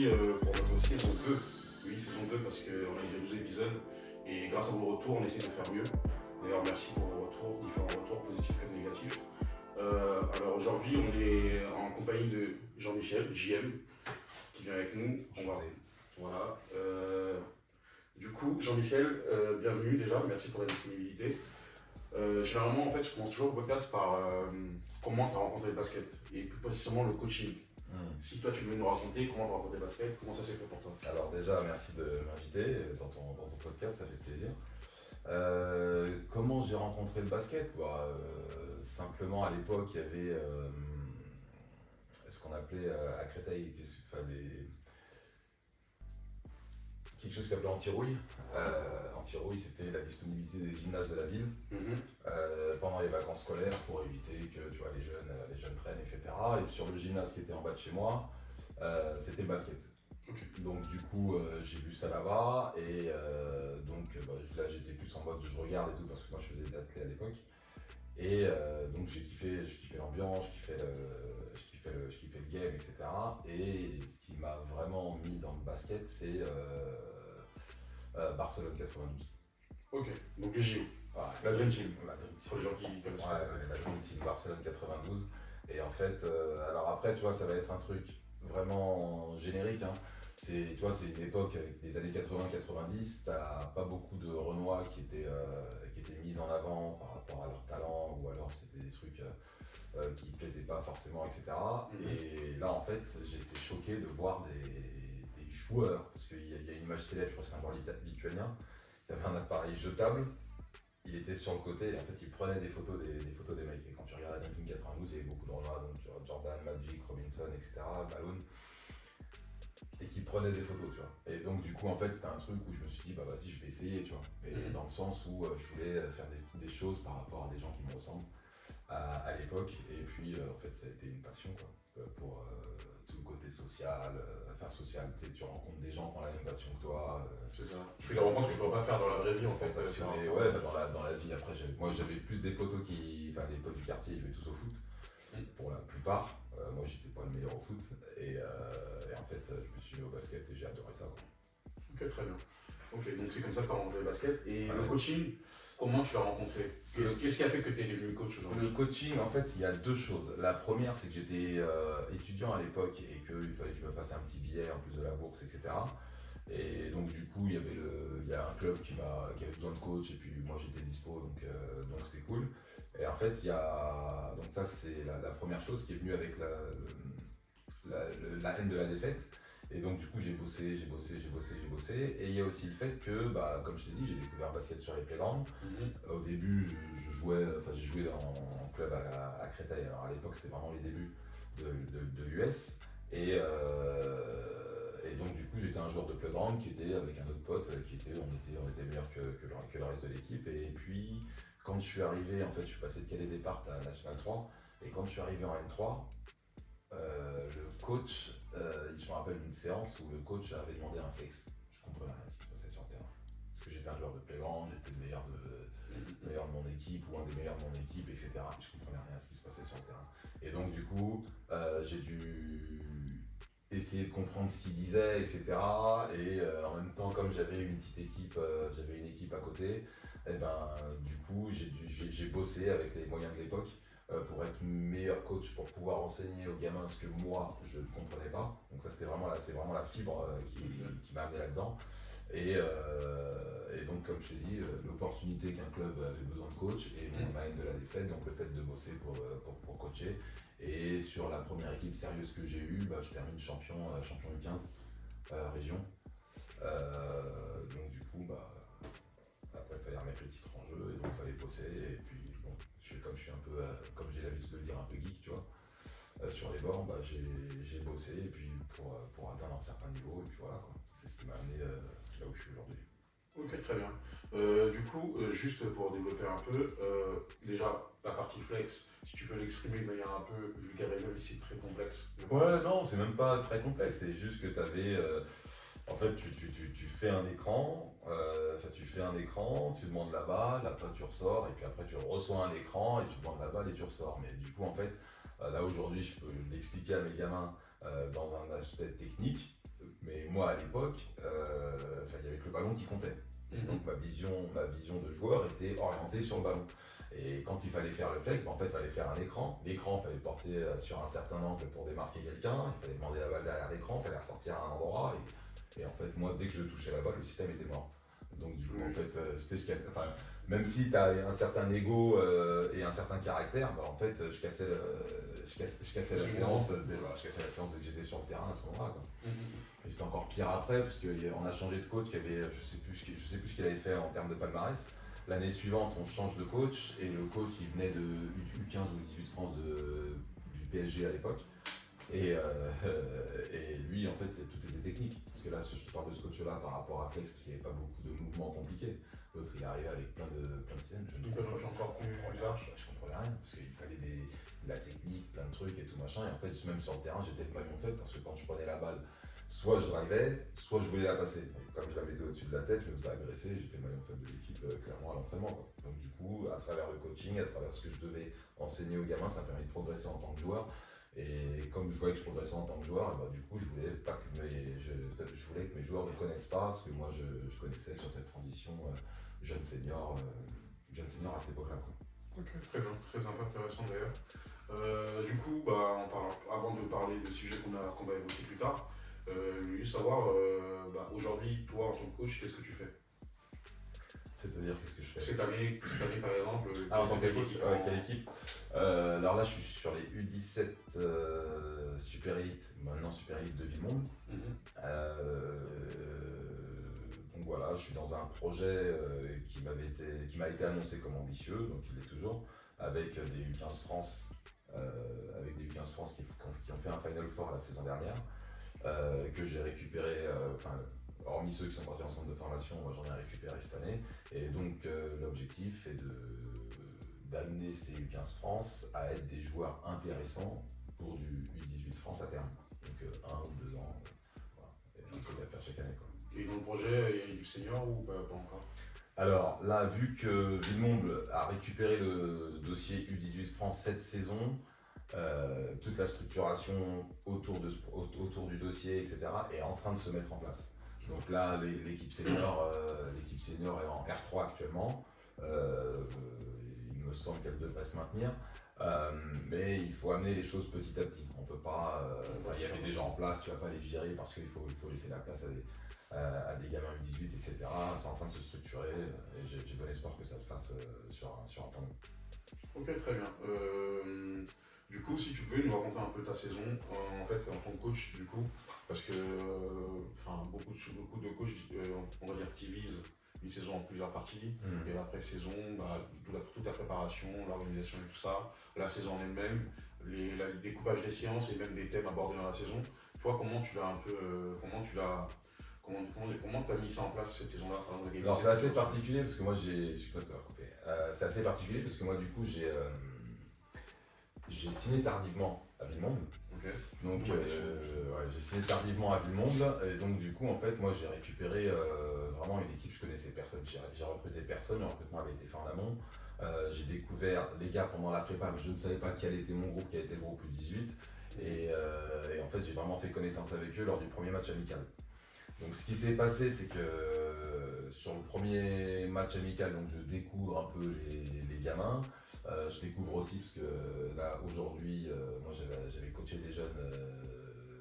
aujourd'hui pour notre saison 2. Oui, saison 2 parce qu'on a déjà 12 épisodes et grâce à vos retours, on essaie de faire mieux. D'ailleurs, merci pour vos retours, différents retours positifs comme négatifs. Alors aujourd'hui, on est en compagnie de Jean-Michel, JM, qui vient avec nous. Voilà. Du coup, Jean-Michel, bienvenue déjà, merci pour la disponibilité. Généralement, en fait, je commence toujours le podcast par comment tu as rencontré le basket et plus précisément le coaching. Si toi tu veux nous raconter comment tu as rencontré le basket, comment ça s'est fait pour toi? Alors déjà, merci de m'inviter dans ton podcast, ça fait plaisir. Comment j'ai rencontré le basket? Simplement à l'époque, il y avait ce qu'on appelait à Créteil quelque chose qui s'appelait anti-rouille. Anti-rouille, c'était la disponibilité des gymnases de la ville pendant les vacances scolaires pour éviter que tu vois, les jeunes traînent, etc. Et sur le gymnase qui était en bas de chez moi, c'était le basket. Okay. Donc du coup, j'ai vu ça là-bas et là j'étais plus en mode je regarde et tout parce que moi je faisais de l'athlé à l'époque. Et donc j'ai kiffé l'ambiance, je kiffais le game, etc. Et ce qui m'a vraiment mis dans le basket, c'est Barcelone 92. Ok, donc les JO. Ouais, la Dream Team. Pour les gens qui connaissent pas. La Dream Team Barcelone 92. Et en fait, alors après, tu vois, ça va être un truc vraiment générique. Hein. Tu vois, c'est une époque avec les années 80-90, t'as pas beaucoup de Renois qui étaient mis en avant par rapport à leur talent, ou alors c'était des trucs qui plaisaient pas forcément, etc. Et là, en fait, j'ai été choqué de voir des joueurs, parce qu'il y a une image célèbre, je crois que c'est un joueur lituanien, qui avait un appareil jetable, il était sur le côté, et en fait, il prenait des photos des mecs. Et quand tu regardes la Dream Team 92, il y avait beaucoup de Renois, donc Jordan, Magic, Robinson, etc., Balloon, et qui prenaient des photos, tu vois. Et donc du coup en fait c'était un truc où je me suis dit bah vas-y je vais essayer, tu vois. Et dans le sens où je voulais faire des choses par rapport à des gens qui me ressemblent à l'époque. Et puis en fait ça a été une passion quoi. Pour tout le côté social, tu rencontres des gens qui ont la même passion que toi. C'est ça. C'est des rencontres que tu ne peux pas faire dans la vraie vie en fait. Dans la vie après j'avais plus des potos les potes du quartier, ils jouaient tous au foot. Pour la plupart, moi j'étais pas le meilleur au foot et en fait je me suis mis au basket et j'ai adoré ça. Quoi. Ok, très bien. Ok, donc c'est comme ça que tu as rencontré le basket. Et le coaching, comment tu l'as rencontré? Qu'est-ce qui a fait que tu es devenu coach aujourd'hui? Le coaching, en fait, il y a deux choses. La première, c'est que j'étais étudiant à l'époque et qu'il fallait que je me fasse un petit billet en plus de la bourse, etc. Et donc du coup, il y a un club qui avait besoin de coach et puis moi j'étais dispo, donc c'était cool. Et en fait, donc ça c'est la première chose qui est venue avec la haine de la défaite. Et donc du coup j'ai bossé. Et il y a aussi le fait que, comme je t'ai dit, j'ai découvert le basket sur les playgrounds. Au début, j'ai joué en club à Créteil. Alors à l'époque, c'était vraiment les débuts de l'US. Et donc du coup, j'étais un joueur de playground qui était avec un autre pote, on était meilleur que le reste de l'équipe. Et puis quand je suis arrivé, en fait, je suis passé de cadet départ à National 3. Et quand je suis arrivé en N3, le coach, je me rappelle d'une séance où le coach avait demandé un flex. Je comprenais rien à ce qui se passait sur le terrain. Parce que j'étais un joueur de playground, j'étais le meilleur de mon équipe ou un des meilleurs de mon équipe, etc. Je comprenais rien à ce qui se passait sur le terrain. Et donc du coup, j'ai dû essayer de comprendre ce qu'il disait, etc. Et en même temps, comme j'avais une petite équipe, j'avais une équipe à côté, et du coup, j'ai bossé avec les moyens de l'époque. Pour être meilleur coach, pour pouvoir enseigner aux gamins ce que moi je ne comprenais pas. Donc ça c'est vraiment la fibre qui m'a amené là-dedans. Et donc comme je t'ai dit, l'opportunité qu'un club avait besoin de coach et mon haine de la défaite, donc le fait de bosser pour coacher. Et sur la première équipe sérieuse que j'ai eue, je termine champion U15 région. Donc du coup, après il fallait remettre le titre en jeu et donc il fallait bosser. Et puis comme je suis un peu, comme j'ai l'habitude de le dire, un peu geek, tu vois, sur les bords, j'ai bossé et puis pour atteindre un certain niveau et puis voilà quoi. C'est ce qui m'a amené là où je suis aujourd'hui. Ok, très bien. Du coup, juste pour développer un peu, déjà la partie flex, si tu peux l'exprimer de manière un peu vulgarisée, même si c'est très complexe. Ouais, non, c'est même pas très complexe, c'est juste que tu avais. En fait, tu fais un écran, tu demandes la balle, après tu ressors, et puis après tu reçois un écran et tu demandes la balle et tu ressors. Mais du coup, en fait, là aujourd'hui, je peux l'expliquer à mes gamins dans un aspect technique, mais moi à l'époque, il y avait que le ballon qui comptait. Et donc ma vision de joueur était orientée sur le ballon. Et quand il fallait faire le flex, en fait, il fallait faire un écran. L'écran, il fallait le porter sur un certain angle pour démarquer quelqu'un. Il fallait demander la balle derrière l'écran, il fallait la sortir à un endroit. Et en fait, moi, dès que je touchais la balle, le système était mort. Donc du coup, en fait, même si tu as un certain ego et un certain caractère, en fait, je cassais la séance dès que j'étais sur le terrain à ce moment-là. Et c'était encore pire après, parce qu'on a changé de coach, je sais plus ce qu'il avait fait en termes de palmarès. L'année suivante, on change de coach, et le coach, il venait de U15 ou 18 France du PSG à l'époque. Et lui, en fait, tout était technique. Parce que là, je te parle de ce coach-là par rapport à Flex, parce qu'il n'y avait pas beaucoup de mouvements compliqués. L'autre, il est arrivé avec plein de systèmes. Je comprenais rien, parce qu'il fallait de la technique, plein de trucs et tout machin. Et en fait, même sur le terrain, j'étais le maillon faible, parce que quand je prenais la balle, soit je drivais, soit je voulais la passer. Et comme je la mettais au-dessus de la tête, je me faisais agresser, j'étais le maillon faible de l'équipe, clairement à l'entraînement. Donc du coup, à travers le coaching, à travers ce que je devais enseigner aux gamins, ça m'a permis de progresser en tant que joueur. Et comme je voyais que je progressais en tant que joueur, du coup je voulais que mes joueurs ne connaissent pas ce que moi je connaissais sur cette transition jeune senior à cette époque-là. Ok, très bien, très intéressant d'ailleurs. Du coup, avant de parler de sujets qu'on va évoquer plus tard, je voulais juste savoir, aujourd'hui, toi en tant que coach, qu'est-ce que tu fais? C'est-à-dire, qu'est-ce que je fais cette année par exemple? En tant qu'équipe, quelle équipe? Alors là, je suis sur les U17 Super Elite, maintenant Super Elite de Villemomble. Donc voilà, je suis dans un projet qui m'a été annoncé comme ambitieux, donc il l'est toujours, avec des U15 France, qui ont fait un Final Four la saison dernière, que j'ai récupéré. Hormis ceux qui sont partis en centre de formation, moi j'en ai récupéré cette année. Et donc l'objectif est d'amener ces U15 France à être des joueurs intéressants pour du U18 France à terme. Donc 1 ou 2 ans, voilà. Et un truc à faire chaque année. Et dans le projet, il y a du senior ou pas encore? Alors là, vu que Villemomble a récupéré le dossier U18 France cette saison, toute la structuration autour du dossier, etc., est en train de se mettre en place. Donc là, l'équipe senior est en R3 actuellement. Il me semble qu'elle devrait se maintenir. Mais il faut amener les choses petit à petit. On peut pas. Il y avait des gens en place, tu vas pas les virer parce qu'il faut laisser la place à des gamins U18, etc. C'est en train de se structurer et j'ai bon espoir que ça se fasse sur un temps. Ok, très bien. Du coup, si tu peux nous raconter un peu ta saison, en tant que coach, du coup, parce que beaucoup de coachs, on va dire, divisent une saison en plusieurs parties, et l'après-saison, toute la préparation, l'organisation et tout ça, la saison en elle-même, le découpage des séances et même des thèmes abordés dans la saison. Toi, comment tu l'as comment t'as mis ça en place cette saison-là? Alors c'est assez particulier parce que moi c'est assez particulier parce que moi du coup j'ai signé tardivement à Villemomble. Okay. Donc j'ai signé tardivement à Villemomble et donc du coup en fait moi j'ai récupéré vraiment une équipe, je connaissais personne, j'ai recruté personne, le recrutement avait été fait en amont. J'ai découvert les gars pendant la prépa, mais je ne savais pas quel était mon groupe, quel était le groupe U18. Et en fait j'ai vraiment fait connaissance avec eux lors du premier match amical. Donc ce qui s'est passé, c'est que sur le premier match amical, donc je découvre un peu les gamins. Je découvre aussi parce que là aujourd'hui, moi j'avais coaché des jeunes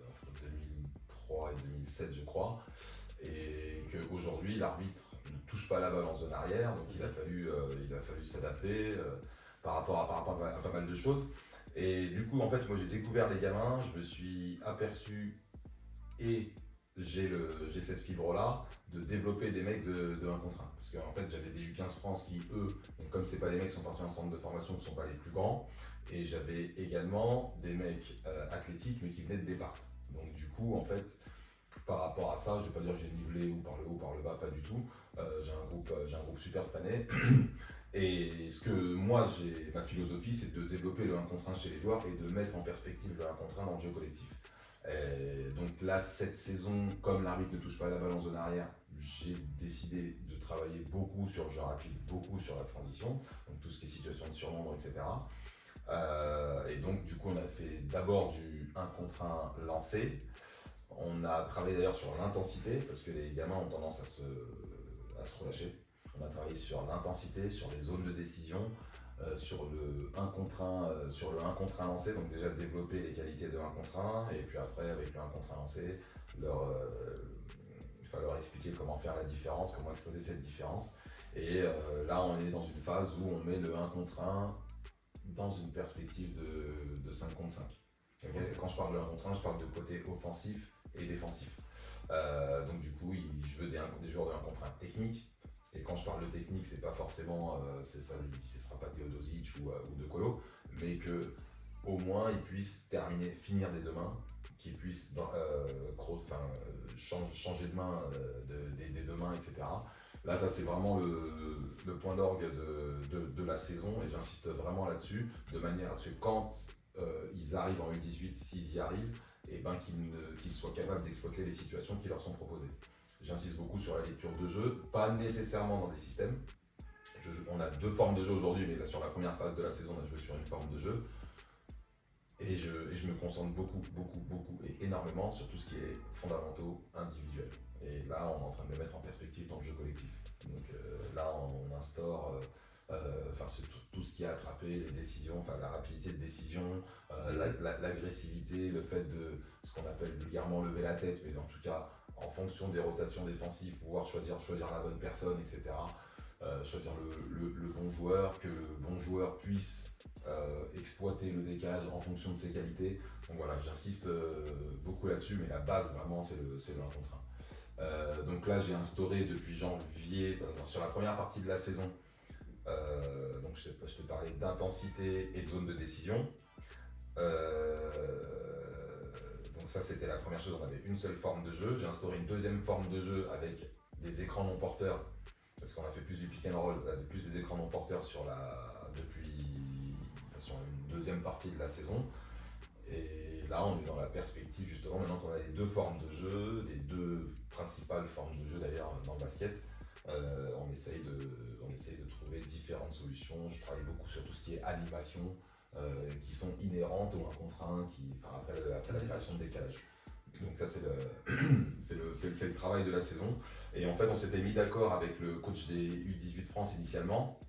entre 2003 et 2007 je crois, et qu'aujourd'hui l'arbitre ne touche pas la balle en zone arrière, donc il a fallu s'adapter par rapport à pas mal de choses. Et du coup en fait moi j'ai découvert les gamins, je me suis aperçu et j'ai cette fibre-là de développer des mecs de 1 contre 1. Parce qu'en fait, j'avais des U15 France qui, eux, donc comme c'est pas les mecs qui sont partis en centre de formation, qui sont pas les plus grands, et j'avais également des mecs athlétiques, mais qui venaient de départ. Donc du coup, en fait, par rapport à ça, je vais pas dire que j'ai nivelé ou par le haut, par le bas, pas du tout. J'ai un groupe super cette année. Et ce que moi, ma philosophie, c'est de développer le 1 contre 1 chez les joueurs et de mettre en perspective le 1 contre 1 dans le jeu collectif. Et donc là, cette saison, comme l'arbitre ne touche pas la balle en zone arrière, j'ai décidé de travailler beaucoup sur le jeu rapide, beaucoup sur la transition, donc tout ce qui est situation de surnombre, etc. Et donc du coup on a fait d'abord du 1 contre 1 lancé. On a travaillé d'ailleurs sur l'intensité, parce que les gamins ont tendance à se relâcher. On a travaillé sur l'intensité, sur les zones de décision, sur le 1 contre 1, sur le 1 contre 1 lancé, donc déjà développer les qualités de 1 contre 1, et puis après avec le 1 contre 1 lancé, il va leur expliquer comment faire la différence, comment exposer cette différence. Et là on est dans une phase où on met le 1 contre 1 dans une perspective de 5 contre 5. Okay. Quand je parle de 1 contre 1, je parle de côté offensif et défensif. Donc du coup, je veux des joueurs de 1 contre 1 technique. Et quand je parle de technique, c'est pas forcément, ce sera pas Teodosic ou De Colo, mais que au moins ils puissent finir des deux mains, qu'ils puissent changer de main des deux mains, etc. Là, ça c'est vraiment le point d'orgue de la saison, et j'insiste vraiment là-dessus, de manière à ce que quand ils arrivent en U18, s'ils y arrivent, et ben qu'ils soient capables d'exploiter les situations qui leur sont proposées. J'insiste beaucoup sur la lecture de jeu, pas nécessairement dans des systèmes. On a deux formes de jeu aujourd'hui, mais là, sur la première phase de la saison, on a joué sur une forme de jeu. Et je me concentre beaucoup et énormément sur tout ce qui est fondamentaux individuels. Et là, on est en train de le mettre en perspective dans le jeu collectif. Donc là, on instaure tout ce qui est attrapé, les décisions, la rapidité de décision, l'agressivité, le fait de ce qu'on appelle vulgairement lever la tête, mais en tout cas, en fonction des rotations défensives, pouvoir choisir la bonne personne, etc. Choisir le bon joueur, que le bon joueur puisse exploiter le décalage en fonction de ses qualités. Donc voilà, j'insiste beaucoup là-dessus, mais la base vraiment c'est le 1 contre 1. Donc là j'ai instauré depuis janvier, sur la première partie de la saison, donc je te parlais d'intensité et de zone de décision. Donc ça c'était la première chose, on avait une seule forme de jeu. J'ai instauré une deuxième forme de jeu avec des écrans non porteurs, parce qu'on a fait plus du pick and roll, plus des écrans non porteurs sur une deuxième partie de la saison. Et là on est dans la perspective justement, maintenant qu'on a les deux formes de jeu, les deux principales formes de jeu d'ailleurs dans le basket, on essaye de trouver différentes solutions. Je travaille beaucoup sur tout ce qui est animation, qui sont inhérentes au 1 contre 1, après la création de décalage. Donc ça c'est le travail de la saison. Et en fait on s'était mis d'accord avec le coach des U18 France initialement,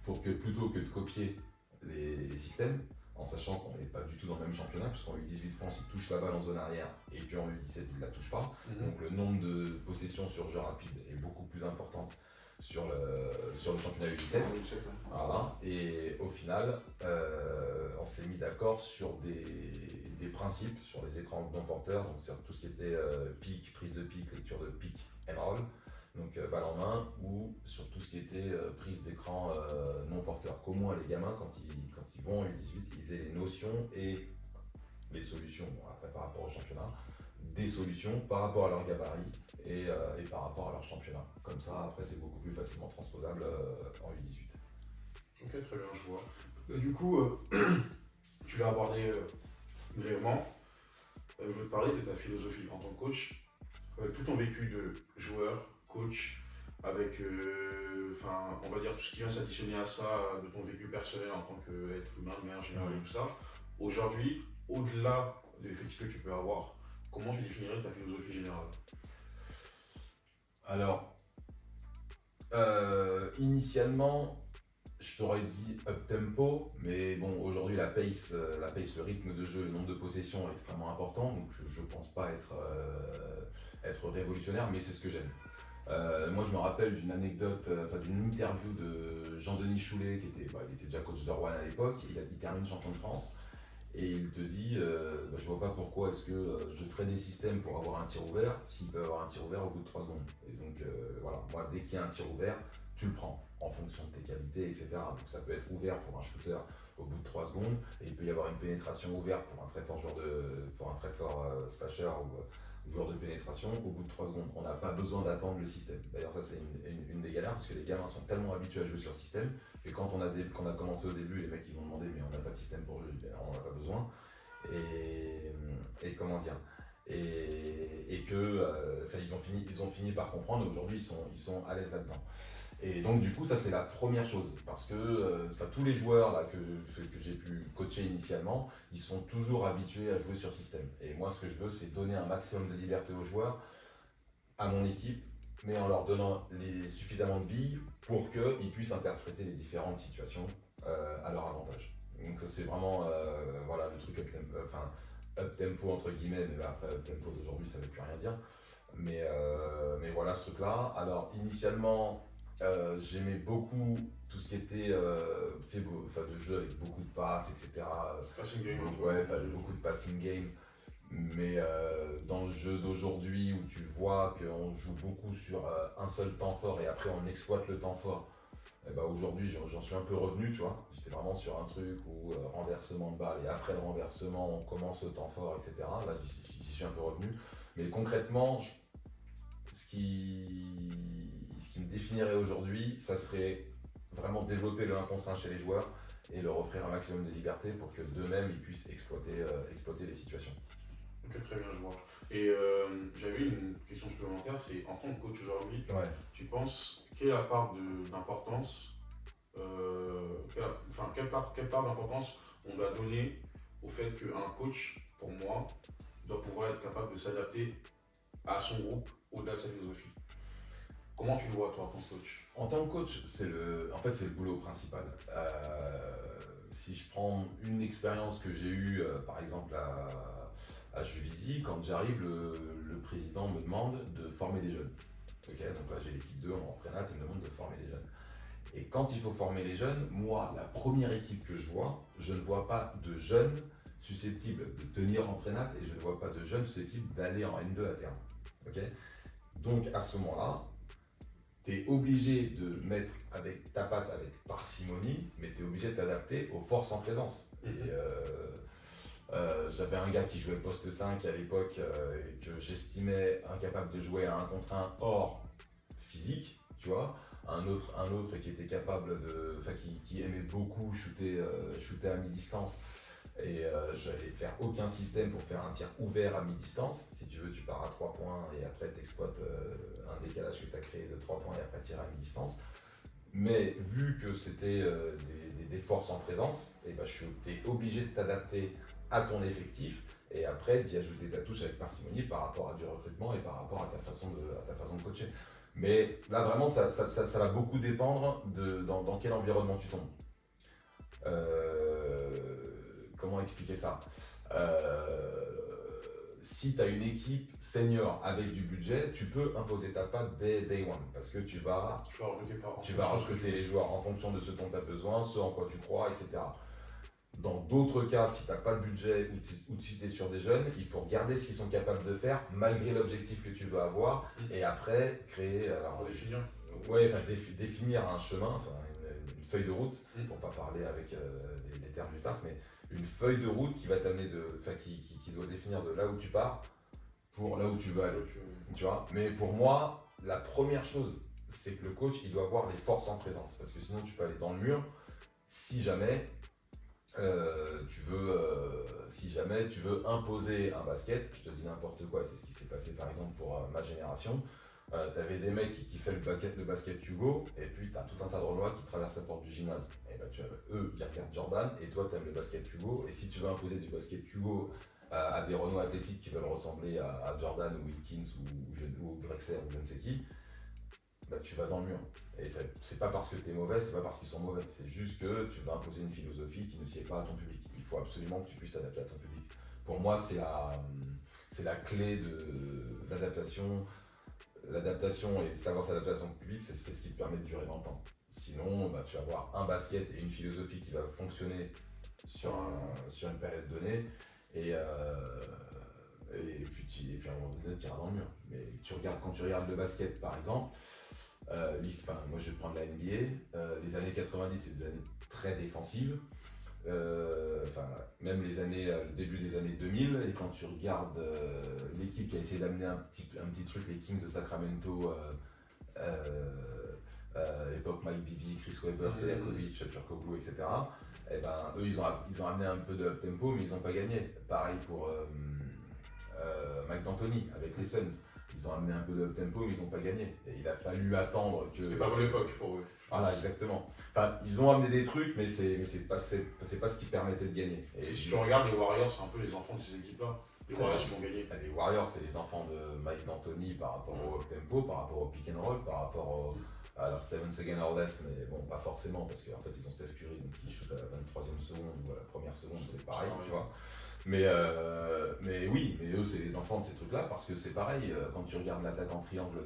pour que plutôt que de copier les systèmes, en sachant qu'on n'est pas du tout dans le même championnat, puisqu'en U18 France il touche la balle en zone arrière et qu'en U17 il ne la touche pas. Donc le nombre de possessions sur jeu rapide est beaucoup plus importante sur le championnat U17. Voilà. Et au final, on s'est mis d'accord sur des principes, sur les écrans non porteurs, donc sur tout ce qui était pic, prise de pic, lecture de pic and roll, donc balle en main, ou sur tout ce qui était prise d'écran non porteur, qu'au moins les gamins quand ils vont en U18 ils aient les notions et les solutions, après par rapport au championnat, des solutions par rapport à leur gabarit et par rapport à leur championnat. Comme ça après c'est beaucoup plus facilement transposable en U18. Ok, très bien, je vois. Et du coup, tu l'as abordé brièvement. Je veux te parler de ta philosophie en tant que coach, avec tout ton vécu de joueur, coach, avec on va dire tout ce qui vient s'additionner à ça, de ton vécu personnel en tant qu'être humain, de manière générale et tout ça. Aujourd'hui, au-delà de l'effectif que tu peux avoir, comment tu définirais ta philosophie générale? Alors, initialement, je t'aurais dit up-tempo, mais bon, aujourd'hui la pace, le rythme de jeu, le nombre de possessions est extrêmement important, donc je ne pense pas être révolutionnaire, mais c'est ce que j'aime. Moi je me rappelle d'une anecdote, d'une interview de Jean-Denis Choulet, il était déjà coach de Rouen à l'époque, il termine champion de France, et il te dit, je vois pas pourquoi est-ce que je ferais des systèmes pour avoir un tir ouvert, s'il peut avoir un tir ouvert au bout de 3 secondes. Et donc voilà, moi dès qu'il y a un tir ouvert, tu le prends, en fonction de tes qualités, etc. Donc ça peut être ouvert pour un shooter au bout de 3 secondes, et il peut y avoir une pénétration ouverte pour un très fort slasher ou joueur de pénétration au bout de 3 secondes. On n'a pas besoin d'attendre le système. D'ailleurs ça c'est une des galères, parce que les gamins sont tellement habitués à jouer sur système, que quand on a commencé au début, les mecs ils vont demander mais on n'a pas de système pour jouer, on n'en a pas besoin. Et comment dire, et que ils ont fini par comprendre, et aujourd'hui ils sont à l'aise là-dedans. Et donc du coup ça c'est la première chose parce que tous les joueurs là, que j'ai pu coacher initialement, ils sont toujours habitués à jouer sur système. Et moi ce que je veux c'est donner un maximum de liberté aux joueurs, à mon équipe, mais en leur donnant suffisamment de billes pour qu'ils puissent interpréter les différentes situations à leur avantage. Donc ça c'est vraiment voilà, le truc up-tempo entre guillemets, mais après up-tempo d'aujourd'hui ça ne veut plus rien dire. Mais voilà ce truc là. Alors initialement j'aimais beaucoup tout ce qui était de jeux avec beaucoup de passes, etc. Passing game. Ouais, beaucoup de passing game. Mais dans le jeu d'aujourd'hui où tu vois qu'on joue beaucoup sur un seul temps fort et après on exploite le temps fort, et bah aujourd'hui j'en suis un peu revenu, tu vois. J'étais vraiment sur un truc où renversement de balle et après le renversement on commence le temps fort, etc. Là j'y suis un peu revenu. Mais concrètement, ce qui me définirait aujourd'hui, ça serait vraiment développer le 1 contre 1 chez les joueurs et leur offrir un maximum de liberté pour que d'eux-mêmes ils puissent exploiter les situations. Ok, très bien, je vois. Et j'avais une question supplémentaire, c'est en tant que coach aujourd'hui, tu penses quelle est la part d'importance, quelle part d'importance on doit donner au fait qu'un coach, pour moi, doit pouvoir être capable de s'adapter à son groupe au-delà de sa philosophie. Comment tu le vois toi en tant que coach? En tant que coach, c'est le boulot principal. Si je prends une expérience que j'ai eue, par exemple à Juvisy, quand j'arrive, le président me demande de former des jeunes. Okay, donc là j'ai l'équipe 2 en prénat, il me demande de former des jeunes. Et quand il faut former les jeunes, moi, la première équipe que je vois, je ne vois pas de jeunes susceptibles de tenir en prénat et je ne vois pas de jeunes susceptibles d'aller en N2 à terme. Okay, donc à ce moment-là, tu es obligé de mettre avec ta patte avec parcimonie, mais tu es obligé de t'adapter aux forces en présence. Et j'avais un gars qui jouait poste 5 à l'époque et que j'estimais incapable de jouer à 1 contre 1 hors physique, tu vois. Un autre qui était capable qui aimait beaucoup shooter à mi-distance. Et j'allais faire aucun système pour faire un tir ouvert à mi-distance. Si tu veux, tu pars à 3 points et après tu exploites un décalage que tu as créé de 3 points et après tir à mi-distance. Mais vu que c'était des forces en présence, et ben, tu es obligé de t'adapter à ton effectif et après d'y ajouter ta touche avec parcimonie par rapport à du recrutement et par rapport à ta façon de coacher. Mais là vraiment ça va beaucoup dépendre dans quel environnement tu tombes. Comment expliquer ça? Si tu as une équipe senior avec du budget, tu peux imposer ta patte dès day one parce que tu vas recruter les joueurs en fonction de ce dont tu as besoin, ce en quoi tu crois, etc. Dans d'autres cas, si tu n'as pas de budget ou si tu es sur des jeunes, il faut regarder ce qu'ils sont capables de faire malgré l'objectif que tu veux avoir et après créer. Définir un chemin, une feuille de route, pour pas parler avec les termes du taf, mais une feuille de route qui va t'amener qui doit définir de là où tu pars pour là où tu veux aller. Tu vois. Mais pour moi, la première chose, c'est que le coach, il doit avoir les forces en présence, parce que sinon tu peux aller dans le mur si jamais tu veux imposer un basket. Je te dis n'importe quoi, c'est ce qui s'est passé par exemple pour ma génération. T'avais des mecs qui kiffaient le basket Hugo, et puis t'as tout un tas de Renois qui traversent la porte du gymnase. Et ben eux, ils regardent Jordan, et toi t'aimes le basket Hugo, et si tu veux imposer du basket Hugo à des Renois athlétiques qui veulent ressembler à Jordan ou Wilkins ou Drexler ou je ne sais qui, bah, tu vas dans le mur. Et c'est pas parce que t'es mauvais, c'est pas parce qu'ils sont mauvais, c'est juste que tu vas imposer une philosophie qui ne sied pas à ton public. Il faut absolument que tu puisses t'adapter à ton public. Pour moi, c'est la clé de l'adaptation. L'adaptation et savoir s'adapter à son public, c'est ce qui te permet de durer dans le temps. Sinon, bah, tu vas avoir un basket et une philosophie qui va fonctionner sur une période donnée et puis à un moment donné, tu iras dans le mur. Mais quand tu regardes le basket par exemple, moi je vais prendre la NBA, les années 90 c'est des années très défensives. Même le début des années 2000, et quand tu regardes l'équipe qui a essayé d'amener un petit truc, les Kings de Sacramento, époque Mike Bibby, Chris Webber, Stojakovic, Turkoglu, etc. Et ben, eux ils ont amené un peu de up-tempo mais ils n'ont pas gagné. Pareil pour Mike D'Antoni avec les Suns. ils ont amené un peu de tempo, mais ils n'ont pas gagné. Et il a fallu attendre que. C'était pas bonne époque pour eux. Voilà, exactement. Enfin, ils ont amené des trucs, mais c'est pas ce qui permettait de gagner. Et si tu regardes les Warriors, c'est un peu les enfants de ces équipes-là. Les Warriors qui ont gagné. Les Warriors, c'est les enfants de Mike D'Antoni par rapport au tempo, par rapport au pick and roll, par rapport à leur 7 seconds or less, mais bon, pas forcément, parce qu'en fait, ils ont Steph Curry, donc ils shootent à la 23e seconde ou à la première seconde, c'est pareil, tu vois. Mais oui, mais eux, c'est les enfants de ces trucs-là, parce que c'est pareil, quand tu regardes l'attaque en triangle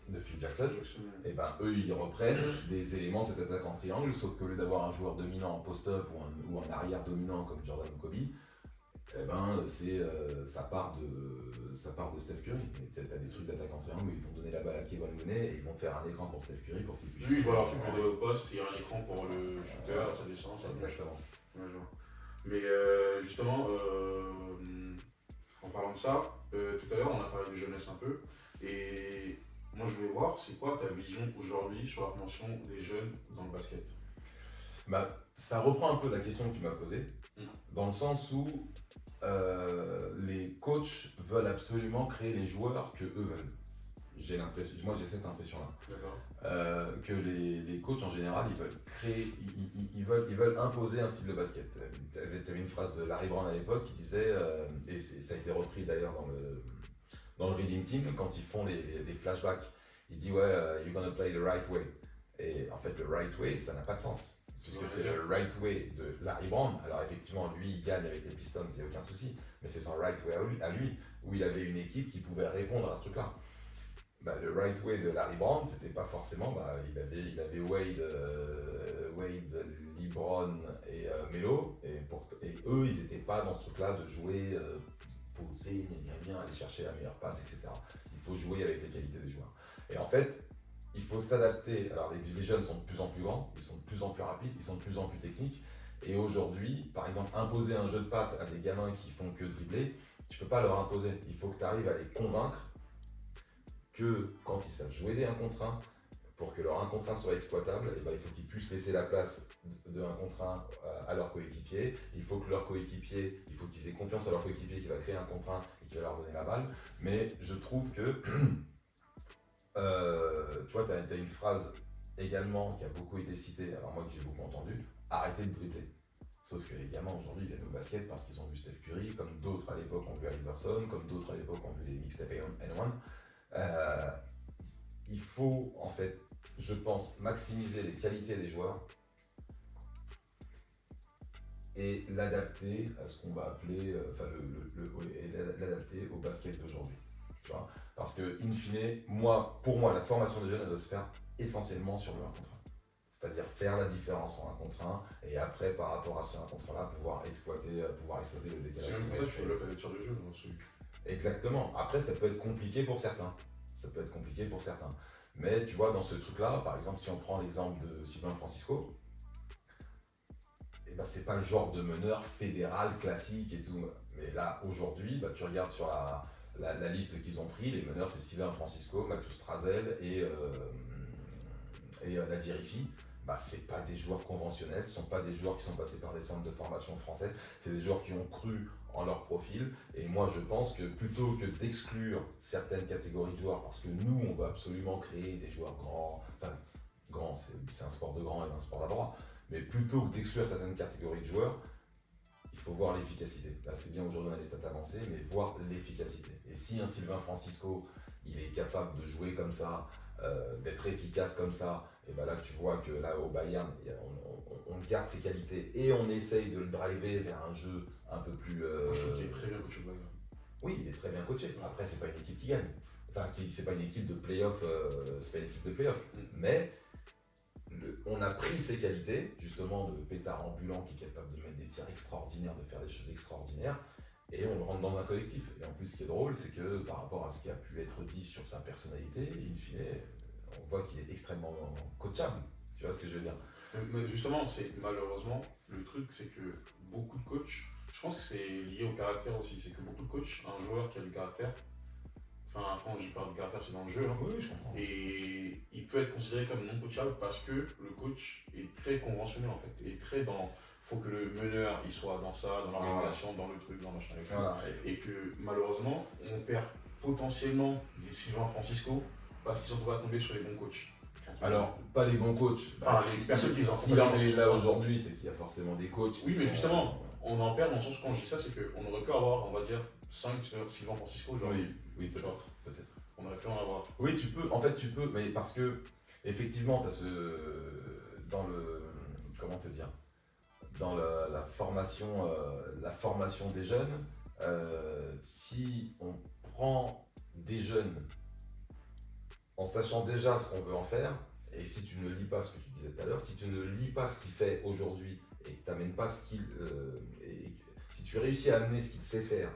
de Phil Jackson, et ben eux, ils reprennent des éléments de cette attaque en triangle, sauf qu'au lieu d'avoir un joueur dominant en post-up ou un arrière dominant comme Jordan ou Kobe, eh ben, ça part de Steph Curry. Tu as des trucs d'attaque en triangle où ils vont donner la balle à Kevin Looney et ils vont faire un écran pour Steph Curry pour qu'il puisse. Lui, il voit leur truc au poste, il y a un écran pour le shooter, ça descend, ça bouge. Exactement. Mais justement, en parlant de ça, tout à l'heure, on a parlé de jeunesse un peu. Et moi, je voulais voir, c'est quoi ta vision aujourd'hui sur la promotion des jeunes dans le basket? Bah, ça reprend un peu la question que tu m'as posée, dans le sens où les coachs veulent absolument créer les joueurs que eux veulent. Moi j'ai cette impression-là. Que les coachs en général, ils veulent créer, ils veulent imposer un style de basket. Tu avais une phrase de Larry Brown à l'époque qui disait, et ça a été repris d'ailleurs dans le Reading Team, quand ils font les flashbacks, il dit ouais, you're gonna play the right way. Et en fait, le right way, ça n'a pas de sens. Puisque c'est le right way de Larry Brown. Alors effectivement, lui, il gagne avec les Pistons, il n'y a aucun souci. Mais c'est son right way à lui, où il avait une équipe qui pouvait répondre à ce truc-là. Bah, le right way de Larry Brown, c'était pas forcément. Il avait Wade, LeBron et Melo. Et eux, ils n'étaient pas dans ce truc-là de jouer, poser, bien, aller chercher la meilleure passe, etc. Il faut jouer avec les qualités des joueurs. Et en fait, il faut s'adapter. Alors les jeunes sont de plus en plus grands, ils sont de plus en plus rapides, ils sont de plus en plus techniques. Et aujourd'hui, par exemple, imposer un jeu de passe à des gamins qui font que dribbler, tu peux pas leur imposer. Il faut que tu arrives à les convaincre que quand ils savent jouer des 1 contre 1, pour que leur 1 contre 1 soit exploitable, et ben, il faut qu'ils puissent laisser la place de 1 contre 1 à leur coéquipier. Il faut que leur coéquipier, il faut qu'ils aient confiance à leur coéquipier qui va créer 1 contre 1 et qui va leur donner la balle. Mais je trouve que tu vois, tu as une phrase également qui a beaucoup été citée, alors moi que j'ai beaucoup entendu, arrêtez de dribbler. Sauf que les gamins aujourd'hui viennent au basket parce qu'ils ont vu Steph Curry, comme d'autres à l'époque ont vu Iverson, comme d'autres à l'époque ont vu les mixtapes N1. Il faut en fait, je pense, maximiser les qualités des joueurs et l'adapter à ce qu'on va appeler, l'adapter au basket d'aujourd'hui. Tu vois, parce que, in fine, pour moi, la formation des jeunes, elle doit se faire essentiellement sur le 1 contre 1. C'est-à-dire faire la différence en 1 contre 1 et après, par rapport à ce 1 contre 1-là, pouvoir exploiter le décalage. C'est même pour ça que tu développes la lecture de jeu dans ce truc. Exactement. Après, ça peut être compliqué pour certains. Mais tu vois, dans ce truc-là, par exemple, si on prend l'exemple de Sylvain Francisco, ben, c'est pas le genre de meneur fédéral classique et tout. Mais là, aujourd'hui, tu regardes sur la liste qu'ils ont pris, les meneurs c'est Sylvain Francisco, Mathieu Strazel et Nadir Rifi. C'est pas des joueurs conventionnels, ce sont pas des joueurs qui sont passés par des centres de formation français, c'est des joueurs qui ont cru en leur profil. Et moi je pense que plutôt que d'exclure certaines catégories de joueurs, parce que nous on va absolument créer des joueurs grands, c'est un sport de grand et un sport d'adroit, mais plutôt que d'exclure certaines catégories de joueurs, il faut voir l'efficacité. Là, c'est bien aujourd'hui on a les stats avancées, mais voir l'efficacité. Et si un Sylvain Francisco, il est capable de jouer comme ça, d'être efficace comme ça, et ben là tu vois que là au Bayern, on garde ses qualités et on essaye de le driver vers un jeu un peu plus. Moi, je trouve qu'il est très bien coaché au Bayern. Oui, il est très bien coaché. Après, c'est pas une équipe qui gagne. Enfin, c'est pas une équipe de play-off, mais on a pris ses qualités, justement, de pétard ambulant qui est capable de mettre des tirs extraordinaires, de faire des choses extraordinaires, et on le rentre dans un collectif. Et en plus, ce qui est drôle, c'est que par rapport à ce qui a pu être dit sur sa personnalité, in fine, on voit qu'il est extrêmement coachable. Tu vois ce que je veux dire? Mais justement, malheureusement, le truc, c'est que beaucoup de coachs, je pense que c'est lié au caractère aussi, c'est que beaucoup de coachs, un joueur qui a du caractère, enfin, quand je parle de caractère, c'est dans le jeu, hein, oui, je comprends. Et il peut être considéré comme non coachable parce que le coach est très conventionnel en fait, est très dans. Faut que le il soit dans ça, dans l'organisation, dans le truc, dans le machin, et que malheureusement, on perd potentiellement des Sylvain Francisco parce qu'ils sont pas tombés sur les bons coachs. Alors, pas les bons coachs. Enfin, les personnes qui les ont S'il en est là ça. aujourd'hui, c'est qu'il y a forcément des coachs. Oui, mais justement, on en perd dans le sens quand je dis ça, c'est qu'on aurait pu avoir, on va dire, 5 Sylvain Francisco aujourd'hui. Oui, peut-être. On aurait pu en avoir. Oui, tu peux, en fait, tu peux, mais parce que, effectivement, parce que dans le. Comment te dire? Dans la formation des jeunes, si on prend des jeunes en sachant déjà ce qu'on veut en faire, et si tu ne lis pas ce que tu disais tout à l'heure, si tu ne lis pas ce qu'il fait aujourd'hui et que tu n'amènes pas ce qu'il. Si tu réussis à amener ce qu'il sait faire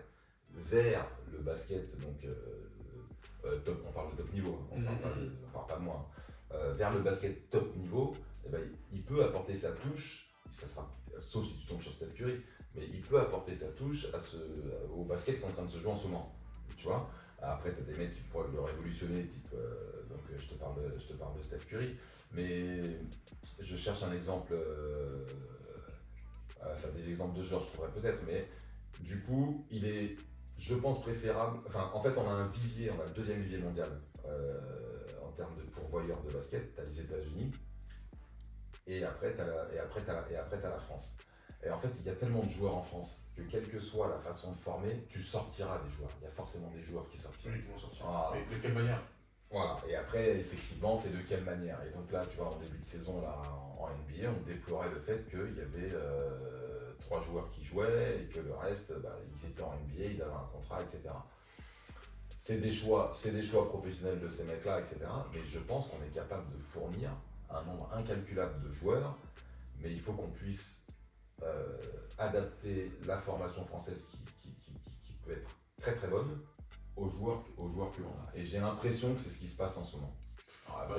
vers le basket, donc top, on parle de top niveau, on parle pas de moi, vers le basket top niveau, eh ben, il peut apporter sa touche, ça sera, sauf si tu tombes sur Steph Curry, mais il peut apporter sa touche au basket qui est en train de se jouer en ce moment. Tu vois? Après, tu as des mecs qui pourraient le révolutionner, type, donc je te parle de Steph Curry, mais je cherche un exemple, enfin des exemples de joueurs, je trouverais peut-être, mais du coup, il est, je pense, préférable. Enfin, en fait, on a un vivier, on a le deuxième vivier mondial en termes de pourvoyeurs de basket. Tu as les États-Unis, et après, tu as la France. Et en fait, il y a tellement de joueurs en France que quelle que soit la façon de former, tu sortiras des joueurs. Il y a forcément des joueurs qui sortiront. Oui, qui vont sortir. Mais de quelle manière? Voilà, et après, effectivement, c'est de quelle manière. Et donc là, tu vois, en début de saison, là, en NBA, on déplorait le fait qu'il y avait 3 joueurs qui jouaient et que le reste, ils étaient en NBA, ils avaient un contrat, etc. C'est des choix professionnels de ces mecs-là, etc. Mais je pense qu'on est capable de fournir un nombre incalculable de joueurs, mais il faut qu'on puisse adapter la formation française qui peut être très très bonne aux joueurs que l'on a. Et j'ai l'impression que c'est ce qui se passe en ce moment.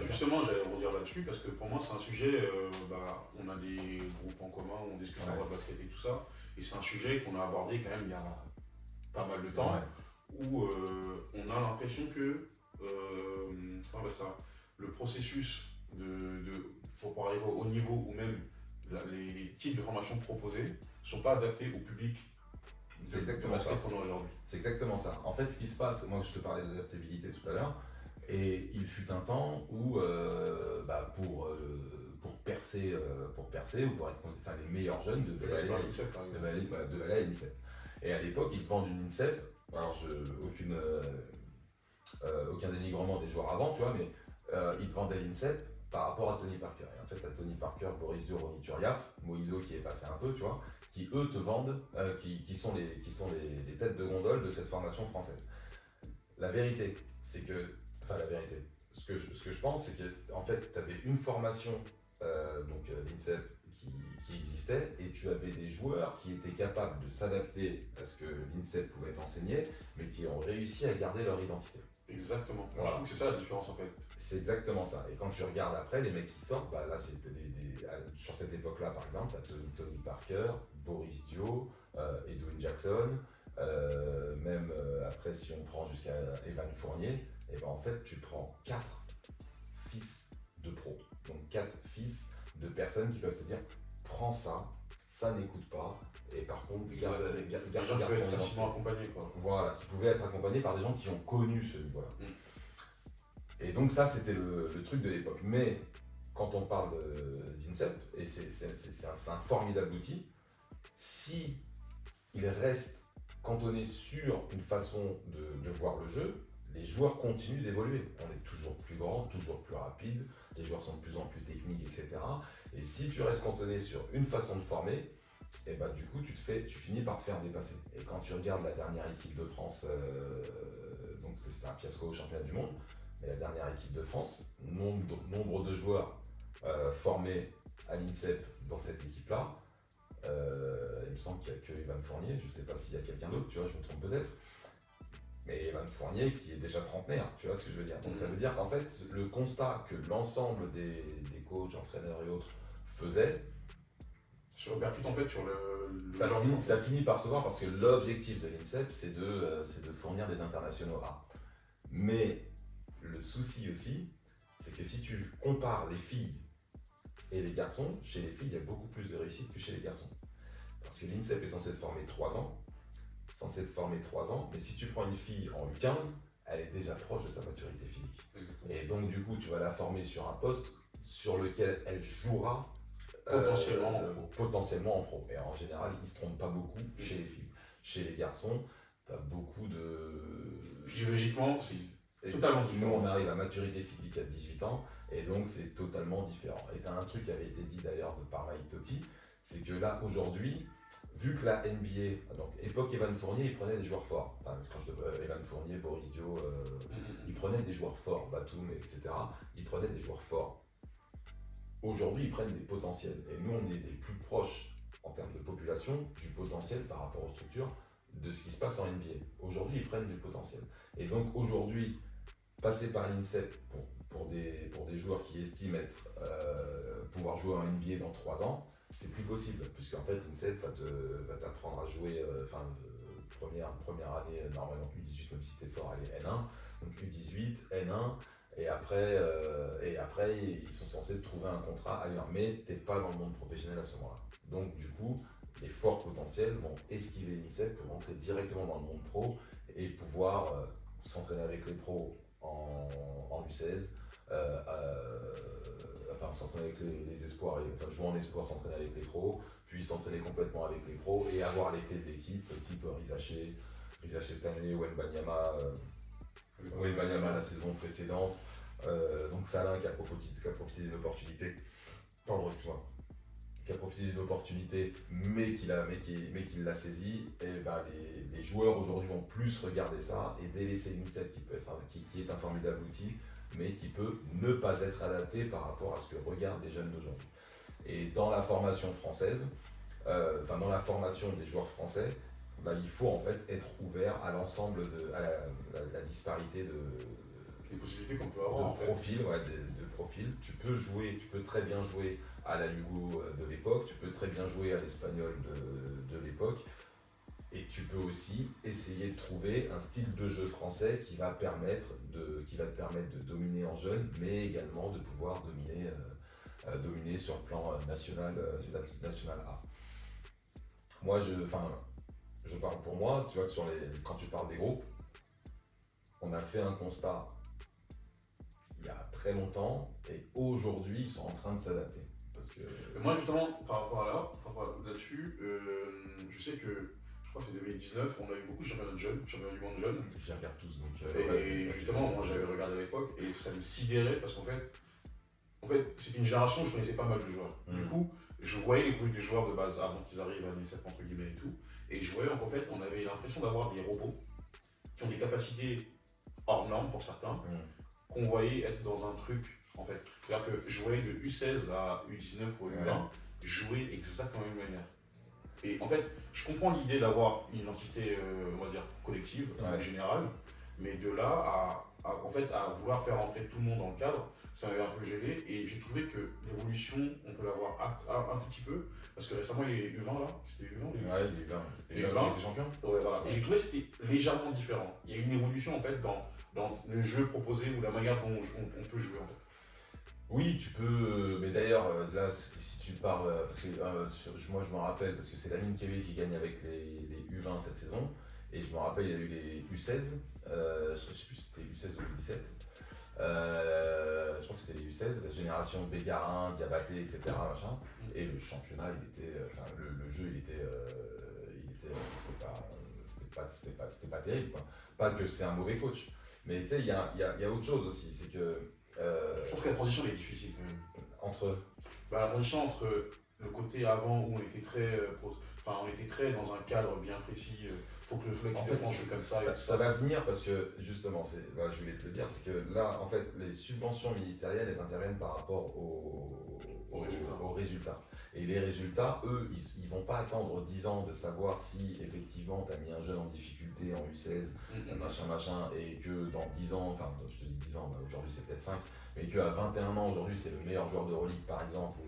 Justement, j'allais rebondir là-dessus parce que pour moi, c'est un sujet, on a des groupes en commun, on discute en de basket et tout ça, et c'est un sujet qu'on a abordé quand même il y a pas mal de temps, où on a l'impression que le processus pour arriver au haut niveau ou même les types de formations proposées ne sont pas adaptés au public. C'est exactement ça. Qu'on a aujourd'hui. C'est exactement ça. En fait, ce qui se passe, moi je te parlais d'adaptabilité tout à l'heure, et il fut un temps où pour percer ou pour être les meilleurs jeunes devaient aller à l'INSEP. Et à l'époque, ils te vendent une INSEP. Alors aucun dénigrement des joueurs avant, tu vois, mais ils te vendaient l'INSEP par rapport à Tony Parker. Et en fait, à Tony Parker, Boris Dio, Ronny Turiaf, Moïse qui est passé un peu, tu vois, qui eux te vendent, qui sont les têtes de gondole de cette formation française. La vérité, c'est que, ce que je pense, c'est que en fait, tu avais une formation, l'INSEP, qui existait, et tu avais des joueurs qui étaient capables de s'adapter à ce que l'INSEP pouvait enseigner, mais qui ont réussi à garder leur identité. Exactement. Voilà. Je trouve que c'est ça la différence en fait. C'est exactement ça. Et quand tu regardes après, les mecs qui sortent, là c'est sur cette époque-là par exemple, Tony Parker, Boris Dio, Edwin Jackson, après si on prend jusqu'à Evan Fournier, et ben en fait tu prends 4 fils de pros. Donc 4 fils de personnes qui peuvent te dire prends ça n'écoute pas. Et par contre, garde ton identité. Facilement accompagné, quoi. Voilà, qui pouvaient être accompagnés par des gens qui ont connu ce niveau-là. Et donc ça, c'était le truc de l'époque. Mais quand on parle d'INSEP, et c'est un formidable outil, si il reste cantonné sur une façon de voir le jeu, les joueurs continuent d'évoluer. On est toujours plus grand, toujours plus rapide, les joueurs sont de plus en plus techniques, etc. Et si tu restes cantonné sur une façon de former, et du coup tu finis par te faire dépasser. Et quand tu regardes la dernière équipe de France, donc c'était un fiasco au championnat du monde, mais la dernière équipe de France, nombre de joueurs formés à l'INSEP dans cette équipe-là, il me semble qu'il n'y a que Evan Fournier, je ne sais pas s'il y a quelqu'un d'autre, tu vois, je me trompe peut-être, mais Evan Fournier qui est déjà trentenaire, tu vois ce que je veux dire. Donc ça veut dire qu'en fait, le constat que l'ensemble des coachs, entraîneurs et autres faisaient, se répercute en fait sur ça finit par se voir parce que l'objectif de l'INSEP c'est de fournir des internationaux A. Mais le souci aussi, c'est que si tu compares les filles et les garçons, chez les filles il y a beaucoup plus de réussite que chez les garçons. Parce que l'INSEP est censé te former 3 ans, mais si tu prends une fille en U15, elle est déjà proche de sa maturité physique. Exactement. Et donc du coup, tu vas la former sur un poste sur lequel elle jouera potentiellement en pro. Et en général, ils ne se trompent pas beaucoup chez les filles. Chez les garçons, tu as beaucoup de... Physiologiquement, c'est totalement différent. Nous, on arrive à maturité physique à 18 ans, et donc c'est totalement différent. Et tu as un truc qui avait été dit d'ailleurs par Mike Totti, c'est que là, aujourd'hui, vu que la NBA, donc époque Evan Fournier, il prenait des joueurs forts. Enfin, quand je Evan Fournier, Boris Dio, il prenait des joueurs forts, Batum, etc. Il prenait des joueurs forts. Aujourd'hui, ils prennent des potentiels. Et nous, on est les plus proches, en termes de population, du potentiel par rapport aux structures de ce qui se passe en NBA. Aujourd'hui, ils prennent du potentiel. Et donc, aujourd'hui, passer par l'INSEP pour des joueurs qui estiment pouvoir jouer en NBA dans 3 ans, c'est plus possible. Puisqu'en fait, l'INSEP va t'apprendre à jouer, première année, normalement U18, même si t'es fort, allez, N1, donc U18, N1. Et après, ils sont censés te trouver un contrat ailleurs, mais tu n'es pas dans le monde professionnel à ce moment-là. Donc, du coup, les forts potentiels vont esquiver l'INSEP pour rentrer directement dans le monde pro et pouvoir s'entraîner avec les pros en U16, s'entraîner avec les espoirs, jouer en espoir, s'entraîner avec les pros, puis s'entraîner complètement avec les pros et avoir les clés de l'équipe, type Rizaché cette année, Wembanyama la saison précédente, donc Salin qui a profité d'une opportunité, qui a profité d'une opportunité mais qui l'a saisi, et les joueurs aujourd'hui vont plus regarder ça et délaisser l'INSEP qui est un formidable outil, mais qui peut ne pas être adapté par rapport à ce que regardent les jeunes d'aujourd'hui. Et dans la formation française, dans la formation des joueurs français, il faut en fait être ouvert à l'ensemble à la disparité des possibilités qu'on peut avoir. De profil. Tu peux très bien jouer à la Lugo de l'époque, tu peux très bien jouer à l'Espagnol de l'époque, et tu peux aussi essayer de trouver un style de jeu français qui va te permettre de dominer en jeune, mais également de pouvoir dominer sur le plan national A. Moi, je parle pour moi, tu vois, quand tu parles des groupes, on a fait un constat il y a très longtemps et aujourd'hui ils sont en train de s'adapter. Parce que... Moi justement, par rapport là-dessus, je sais que, je crois que c'est 2019, on a eu beaucoup de championnats de jeunes, championnats du monde jeunes. Je les regarde tous donc. Et justement, moi j'avais regardé à l'époque et ça me sidérait parce qu'en fait, c'était une génération où je connaissais pas mal de joueurs. Du coup, je voyais les groupes des joueurs de base avant qu'ils arrivent à l'INSEP entre guillemets et tout. Et je voyais qu'en fait, on avait l'impression d'avoir des robots qui ont des capacités hors normes pour certains, qu'on voyait être dans un truc, en fait. C'est-à-dire que je voyais de U16 à U19 ou U20 jouer exactement de la même manière. Et en fait, je comprends l'idée d'avoir une identité, on va dire, collective, générale, mais de là à vouloir faire entrer tout le monde dans le cadre, ça m'avait un peu gêné, et j'ai trouvé que l'évolution, on peut l'avoir un tout petit peu, parce que récemment il y a eu U20 là, c'était U20 ou U20 les U20 étaient champions. Ouais, voilà. Et j'ai trouvé que c'était légèrement différent. Il y a une évolution en fait dans le jeu proposé ou la manière dont on peut jouer en fait. Oui, tu peux, mais d'ailleurs, là, si tu parles, parce que moi je me rappelle, parce que c'est Lamine Kébé qui gagne avec les U20 cette saison, et je me rappelle, il y a eu les U16, je sais plus si c'était U16 ou U17, je crois que c'était les U16, la génération Bégarin, Diabaté, etc. Machin, et le championnat, le jeu, c'était pas terrible, quoi. Pas que c'est un mauvais coach, mais tu sais, il y a autre chose aussi, c'est que. Je pense que la transition est difficile quand même. Entre la transition entre le côté avant où on était très dans un cadre bien précis, faut que le flec joue comme ça. Ça va venir parce que justement, je voulais te le dire, c'est que là, en fait, les subventions ministérielles, elles interviennent par rapport aux résultats. Et les résultats, eux, ils vont pas attendre 10 ans de savoir si effectivement tu as mis un jeune en difficulté en U16, machin, et que dans 10 ans, enfin je te dis 10 ans, aujourd'hui c'est peut-être 5, mais qu'à 21 ans aujourd'hui c'est le meilleur joueur d'Euroleague par exemple,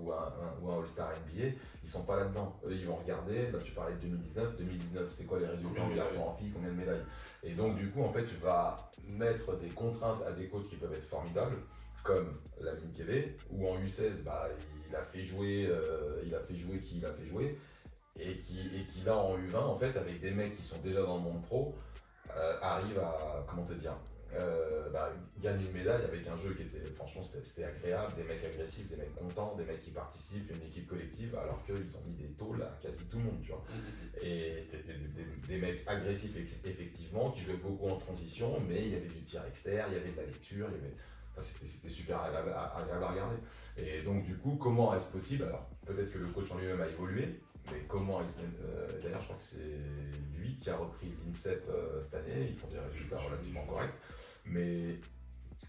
ou un All-Star NBA, ils sont pas là-dedans. Eux ils vont regarder, là tu parlais de 2019, c'est quoi les résultats en garçon en filles, combien de médailles. Et donc du coup en fait tu vas mettre des contraintes à des coachs qui peuvent être formidables, comme Lamine Kébé, où en U16 il a fait jouer qui il a fait jouer, et qui là en U20 en fait avec des mecs qui sont déjà dans le monde pro, arrive à, comment te dire, gagne une médaille avec un jeu qui était, franchement, c'était agréable, des mecs agressifs, des mecs contents, des mecs qui participent, une équipe collective, alors qu'ils ont mis des tôles à quasi tout le monde, tu vois. Et c'était des mecs agressifs, effectivement, qui jouaient beaucoup en transition, mais il y avait du tir externe, il y avait de la lecture, c'était super agréable à regarder. Et donc, du coup, comment est-ce possible? Alors, peut-être que le coach en lui-même a évolué, mais comment d'ailleurs, je crois que c'est lui qui a repris l'INSEP cette année, ils font des résultats relativement corrects. Mais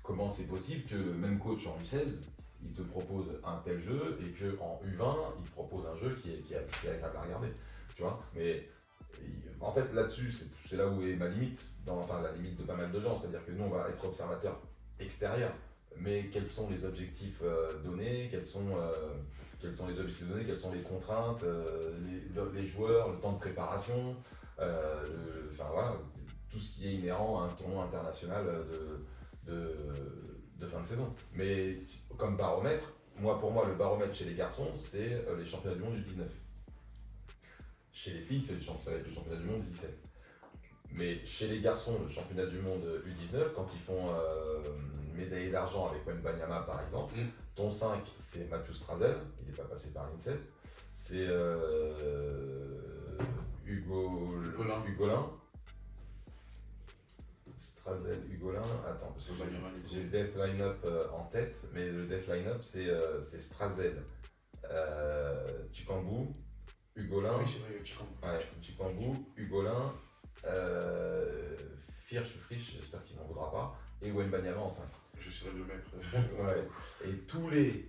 comment c'est possible que le même coach en U16, il te propose un tel jeu et qu'en U20, il te propose un jeu qui est agréable à regarder, tu vois? Mais en fait, là-dessus, c'est là où est ma limite, la limite de pas mal de gens, c'est-à-dire que nous, on va être observateurs extérieurs, mais quels sont les objectifs donnés, quels sont les objectifs donnés, quelles sont les contraintes, les joueurs, le temps de préparation, voilà, tout ce qui est inhérent à un tournoi international de fin de saison. Mais comme baromètre, pour moi, le baromètre chez les garçons, c'est les championnats du monde du 19. Chez les filles, ça va être le championnat du monde du 17. Mais chez les garçons, le championnat du monde U19, quand ils font une médaille d'argent avec Wembanyama par exemple, ton 5 c'est Mathieu Strazel, il n'est pas passé par l'INSEP, c'est Hugolin. Strazel, Hugolin, attends, parce que j'ai le def line-up en tête, mais le def line-up c'est Strazel, Chikambu, Hugolin, oui, c'est vrai, Chikambu, Hugolin, Frisch, j'espère qu'il n'en voudra pas, et Wembanyama en 5. J'essaierai de le mettre. Ouais. Et tous les.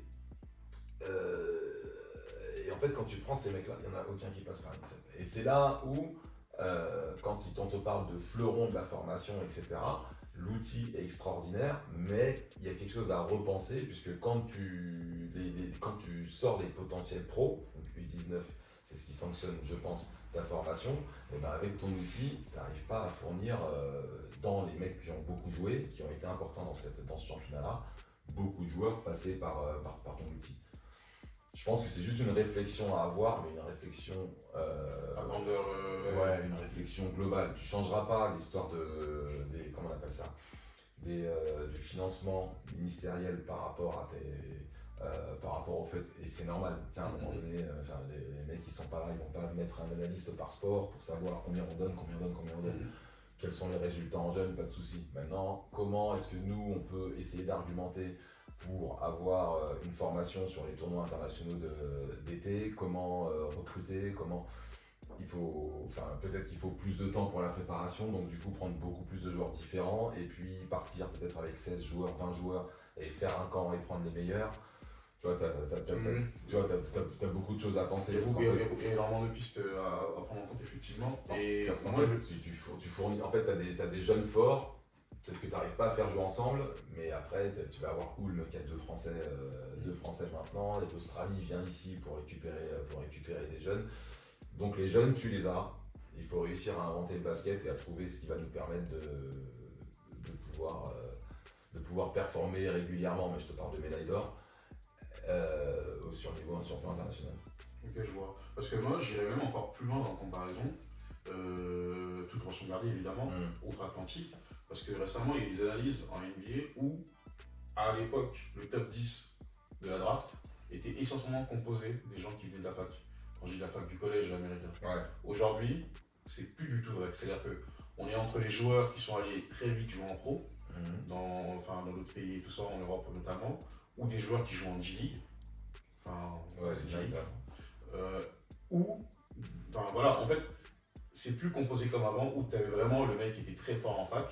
Et en fait, quand tu prends ces mecs-là, il n'y en a aucun qui passe par l'INSEP. Et c'est là où, quand on te parle de fleurons de la formation, etc., l'outil est extraordinaire, mais il y a quelque chose à repenser, puisque quand tu sors les potentiels pros, donc U19, c'est ce qui sanctionne, je pense, ta formation, et ben avec ton outil, tu n'arrives pas à fournir dans les mecs qui ont beaucoup joué, qui ont été importants dans ce championnat-là, beaucoup de joueurs passés par ton outil. Je pense que c'est juste une réflexion à avoir, mais une réflexion à grandeur. Une réflexion globale. Tu changeras pas l'histoire comment on appelle ça, du financement ministériel par rapport au fait, et c'est normal, tiens, à un moment donné, les mecs qui sont pas là, ils vont pas mettre un analyste par sport pour savoir combien on donne, quels sont les résultats en jeunes, pas de souci. Maintenant, comment est-ce que nous, on peut essayer d'argumenter pour avoir une formation sur les tournois internationaux d'été, comment recruter, peut-être qu'il faut plus de temps pour la préparation, donc du coup prendre beaucoup plus de joueurs différents et puis partir peut-être avec 16 joueurs, 20 joueurs et faire un camp et prendre les meilleurs. Tu vois, t'as beaucoup de choses à penser. Il y a énormément de pistes à prendre en compte, effectivement. Parce qu'en fait, tu fournis, en fait, t'as des jeunes forts, peut-être que tu n'arrives pas à faire jouer ensemble, mais après, tu vas avoir Ulm qui a deux Français maintenant, et l'Australie vient ici pour récupérer des jeunes. Donc les jeunes, tu les as. Il faut réussir à inventer le basket et à trouver ce qui va nous permettre de pouvoir performer régulièrement, mais je te parle de médaille d'or, sur le plan international. Ok, je vois. Parce que moi, j'irais même encore plus loin dans la comparaison, toute proportion gardée évidemment, outre-Atlantique, parce que récemment, il y a des analyses en NBA où, à l'époque, le top 10 de la draft était essentiellement composé des gens qui venaient de la fac. Quand je dis la fac du collège américain. Ouais. Aujourd'hui, c'est plus du tout vrai. C'est-à-dire qu'on est entre les joueurs qui sont allés très vite jouer en pro, dans d'autres pays et tout ça, en Europe notamment, ou des joueurs qui jouent en G-League. En fait, c'est plus composé comme avant, où tu avais vraiment le mec qui était très fort en fac,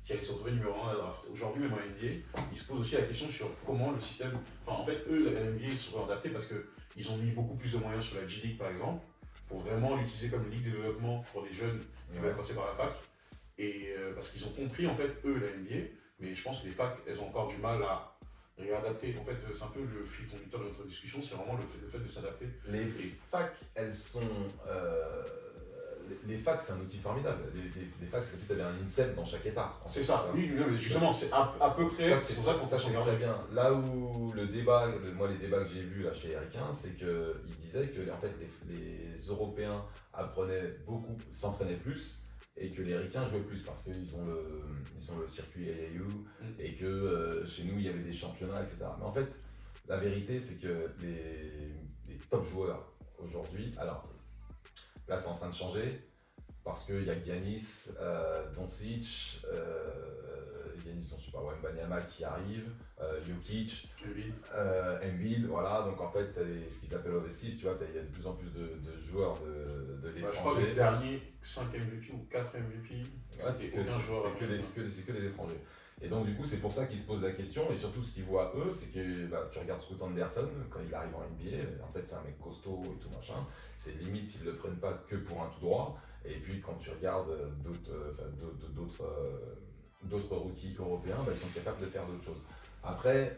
qui allait se retrouver numéro 1 à la draft. Aujourd'hui, même en NBA, ils se posent aussi la question sur comment le système. En fait, eux, la NBA, ils sont adaptés parce qu'ils ont mis beaucoup plus de moyens sur la G-League, par exemple, pour vraiment l'utiliser comme ligue de développement pour les jeunes qui veulent passer par la fac. Et parce qu'ils ont compris, en fait, eux, la NBA, mais je pense que les facs, elles ont encore du mal à réadapter. En fait, c'est un peu le fil conducteur de notre discussion, c'est vraiment le fait de s'adapter. Les facs, elles sont. Les facs, c'est un outil formidable. Les facs, c'est peut-être un INSEP dans chaque état. C'est ça, oui, mais justement, c'est à peu près. C'est pour ça qu'on très bien. Là où les débats que j'ai vus là chez Ericain, c'est qu'ils disaient que en fait, les Européens s'entraînaient plus, et que les Ricains jouaient plus parce qu'ils ont le circuit AAU et que chez nous il y avait des championnats, etc. Mais en fait, la vérité c'est que les top joueurs aujourd'hui, alors là c'est en train de changer parce qu'il y a Giannis, Doncic, Giannis, je sais pas, Wembanyama qui arrive, Jokic, Embiid, voilà, donc en fait, t'as ce qu'ils appellent overseas, tu vois, il y a de plus en plus de joueurs de l'étranger. Je crois que les derniers 5 MVP ou 4 MVP, c'est que des étrangers. Et donc du coup, c'est pour ça qu'ils se posent la question, et surtout ce qu'ils voient eux, c'est que tu regardes Scoot Anderson, quand il arrive en NBA, en fait c'est un mec costaud et tout machin, c'est limite s'ils le prennent pas que pour un tout droit, et puis quand tu regardes d'autres rookies européens, ils sont capables de faire d'autres choses. Après,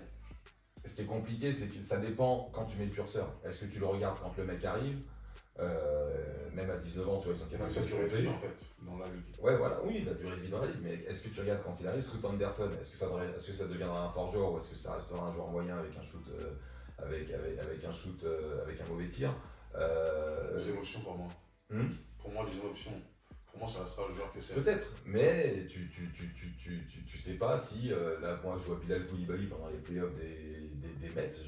ce qui est compliqué, c'est que ça dépend quand tu mets le curseur. Est-ce que tu le regardes quand le mec arrive, même à 19 ans, tu vois, ils sont capables de ça durée de vie en fait, dans la ligue. Ouais, voilà, oui, la durée de vie dans la ligue, mais est-ce que tu regardes quand il arrive, Scoot Anderson, est-ce que ça deviendra un fort joueur ou est-ce que ça restera un joueur moyen avec un shoot, avec un mauvais tir Deuxième option pour moi. Pour moi, deuxième option. Pour moi, ça restera le joueur que c'est. Peut-être, mais tu sais pas si, là, moi, je vois Bilal Koulibaly pendant les playoffs des Mets, c'est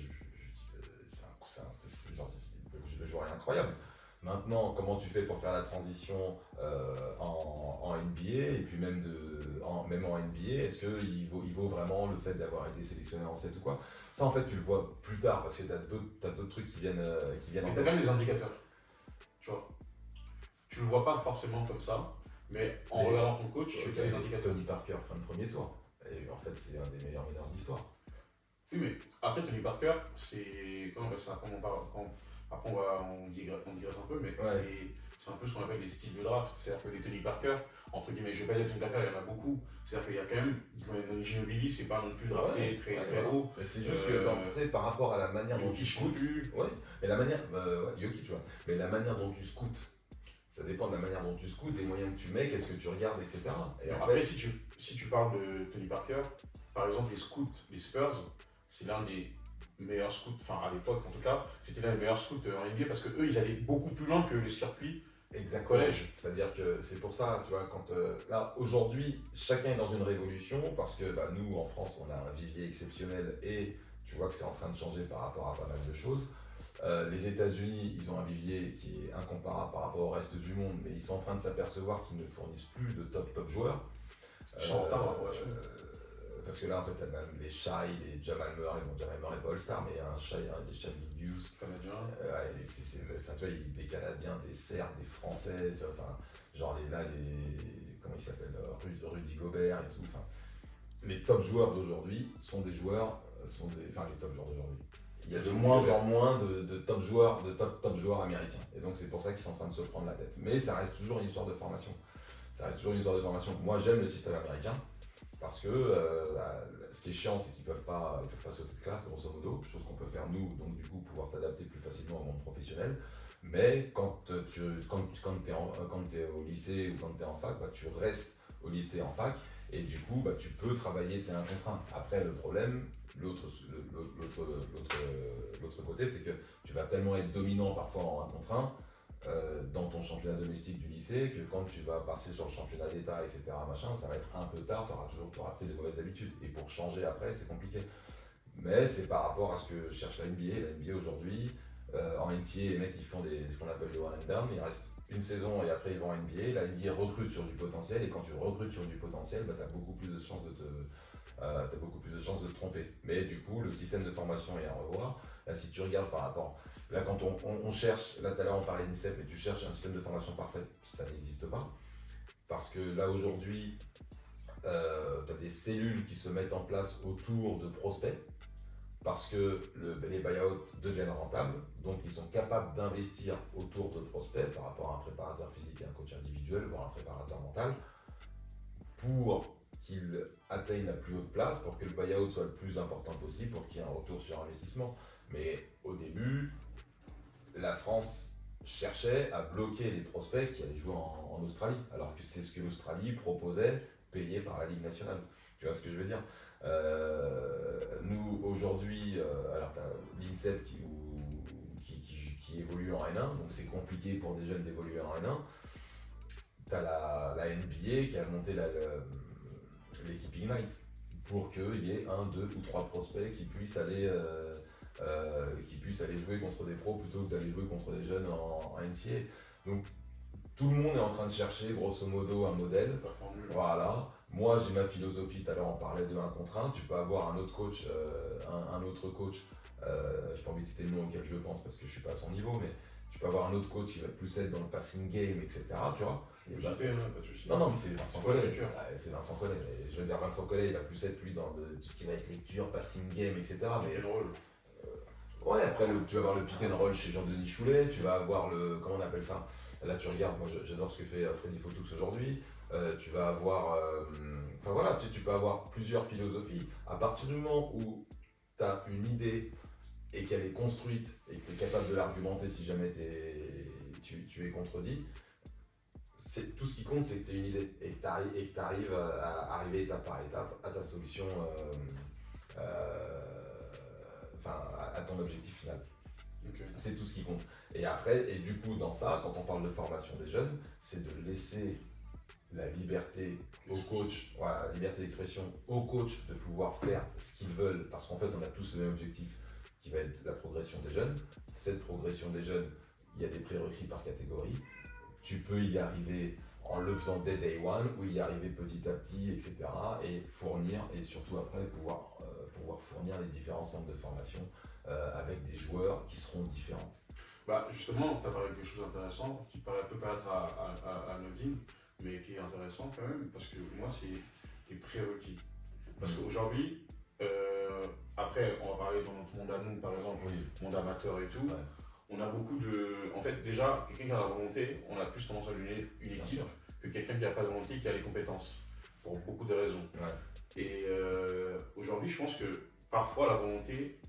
le joueur est incroyable. Maintenant, comment tu fais pour faire la transition en NBA et puis même en NBA, est-ce qu'il vaut vraiment le fait d'avoir été sélectionné en 7 ou quoi? Ça, en fait, tu le vois plus tard parce que t'as d'autres trucs qui viennent mais t'as quand même des indicateurs, tu vois. Tu le vois pas forcément comme ça, mais en regardant ton coach, tu as des indicateurs. Tony Parker, fin de premier tour. Et en fait, c'est un des meilleurs meneurs de l'histoire. Oui, mais après, Tony Parker, c'est. Comment on appelle ça? Après, on digresse un peu, mais c'est un peu ce qu'on appelle les styles de draft. C'est-à-dire que les Tony Parker, entre guillemets, je vais pas dire Tony Parker, il y en a beaucoup. C'est-à-dire qu'il y a quand même, Ginobili, c'est pas non plus drafté très haut. Mais c'est juste que, tu sais, par rapport à la manière dont tu scoutes. Mais la manière. Jokic, tu vois. Mais la manière dont tu scoutes, ça dépend de la manière dont tu scoutes, des moyens que tu mets, qu'est-ce que tu regardes, etc. Et après, si tu parles de Tony Parker, par exemple, les scouts, les Spurs, c'est l'un des meilleurs scouts, enfin à l'époque en tout cas, c'était l'un des meilleurs scouts en NBA parce que eux ils allaient beaucoup plus loin que les circuits collège. C'est-à-dire que c'est pour ça, tu vois, quand là aujourd'hui chacun est dans une révolution parce que nous en France on a un vivier exceptionnel et tu vois que c'est en train de changer par rapport à pas mal de choses. Les États-Unis, ils ont un vivier qui est incomparable par rapport au reste du monde, mais ils sont en train de s'apercevoir qu'ils ne fournissent plus de top joueurs. Parce que là, en fait, t'as même les Shai, les Jamal Murray, Jamal Murray pas All-Star, mais il y a un Shai, les Shai Gilgeous, canadiens. Tu vois, des Canadiens, des Serbes, des Français, enfin, genre comment ils s'appellent, Rudy Gobert et tout. Enfin, les top joueurs d'aujourd'hui sont des joueurs, les top joueurs d'aujourd'hui. Il y a de moins en moins de top joueurs américains. Et donc, c'est pour ça qu'ils sont en train de se prendre la tête. Mais ça reste toujours une histoire de formation. Moi, j'aime le système américain. Parce que ce qui est chiant, c'est qu'ils peuvent pas sauter de classe, grosso modo, chose qu'on peut faire nous, donc du coup pouvoir s'adapter plus facilement au monde professionnel. Mais quand tu es au lycée ou quand tu es en fac, tu restes au lycée en fac et du coup tu peux travailler, tu es un contraint. Après le problème, l'autre côté, c'est que tu vas tellement être dominant parfois en 1 contre 1 dans ton championnat domestique du lycée, que quand tu vas passer sur le championnat d'État, etc., ça va être un peu tard, tu auras fait de mauvaises habitudes. Et pour changer après, c'est compliqué. Mais c'est par rapport à ce que cherche la NBA. La NBA aujourd'hui, en NCAA, les mecs ils font ce qu'on appelle des one and down, il reste une saison et après ils vont en NBA. La NBA recrute sur du potentiel et quand tu recrutes sur du potentiel, tu as beaucoup plus de chances de te tromper. Mais du coup, le système de formation est à revoir. Là, si tu regardes par rapport. Là, quand on cherche, là tout à l'heure on parlait d'INSEP et tu cherches un système de formation parfait, ça n'existe pas. Parce que là aujourd'hui, tu as des cellules qui se mettent en place autour de prospects, parce que les buyouts deviennent rentables, donc ils sont capables d'investir autour de prospects par rapport à un préparateur physique et un coach individuel, voire un préparateur mental, pour qu'ils atteignent la plus haute place, pour que le buyout soit le plus important possible, pour qu'il y ait un retour sur investissement. Mais au début, la France cherchait à bloquer les prospects qui allaient jouer en Australie, alors que c'est ce que l'Australie proposait, payé par la Ligue nationale. Tu vois ce que je veux dire? Nous, aujourd'hui, alors tu as l'INSEP qui évolue en N1, donc c'est compliqué pour des jeunes d'évoluer en N1. Tu as la NBA qui a monté l'équipe Ignite pour qu'il y ait 1, 2 ou 3 prospects qui puissent aller jouer contre des pros plutôt que d'aller jouer contre des jeunes en NCAA. Donc tout le monde est en train de chercher grosso modo un modèle. Voilà. Moi j'ai ma philosophie, tout à l'heure on parlait de 1 contre 1, tu peux avoir un autre coach, j'ai pas envie de citer le nom auquel je pense parce que je suis pas à son niveau, mais tu peux avoir un autre coach qui va plus être dans le passing game, etc. Tu vois. Pas de souci. Non, mais c'est Vincent Collet. C'est Vincent Collet. Je veux dire, Vincent Collet, il va plus être lui dans tout ce qui va être lecture, passing game, etc. Mais quel rôle ouais, après tu vas avoir le pick and roll chez Jean-Denis Choulet, tu vas avoir comment on appelle ça. Là tu regardes, moi j'adore ce que fait Freddy Fotoux aujourd'hui. Tu vas avoir, enfin voilà, tu peux avoir plusieurs philosophies. À partir du moment où tu as une idée et qu'elle est construite et que tu es capable de l'argumenter si jamais tu es contredit, tout ce qui compte c'est que tu as une idée et que tu arrives à arriver étape par étape à ta solution, à ton objectif final. Okay. C'est tout ce qui compte. Et après, et du coup dans ça, quand on parle de formation des jeunes, c'est de laisser la liberté aux coachs, voilà, la liberté d'expression aux coachs de pouvoir faire ce qu'ils veulent, parce qu'en fait on a tous le même objectif qui va être la progression des jeunes. Cette progression des jeunes, il y a des prérequis par catégorie. Tu peux y arriver en le faisant dès day one ou y arriver petit à petit, etc. Et fournir, et surtout après pouvoir fournir les différents centres de formation avec des joueurs qui seront différents. Bah justement, tu as parlé de quelque chose d'intéressant qui peut paraître à anodine, mais qui est intéressant quand même, parce que moi c'est les prérequis. Parce qu'aujourd'hui, après on va parler dans notre monde à nous par exemple, monde amateur et tout, on a beaucoup de... En fait déjà, quelqu'un qui a la volonté, on a plus tendance à lui donner une équipe que quelqu'un qui n'a pas de volonté, qui a les compétences, pour beaucoup de raisons. Et aujourd'hui je pense que parfois la volonté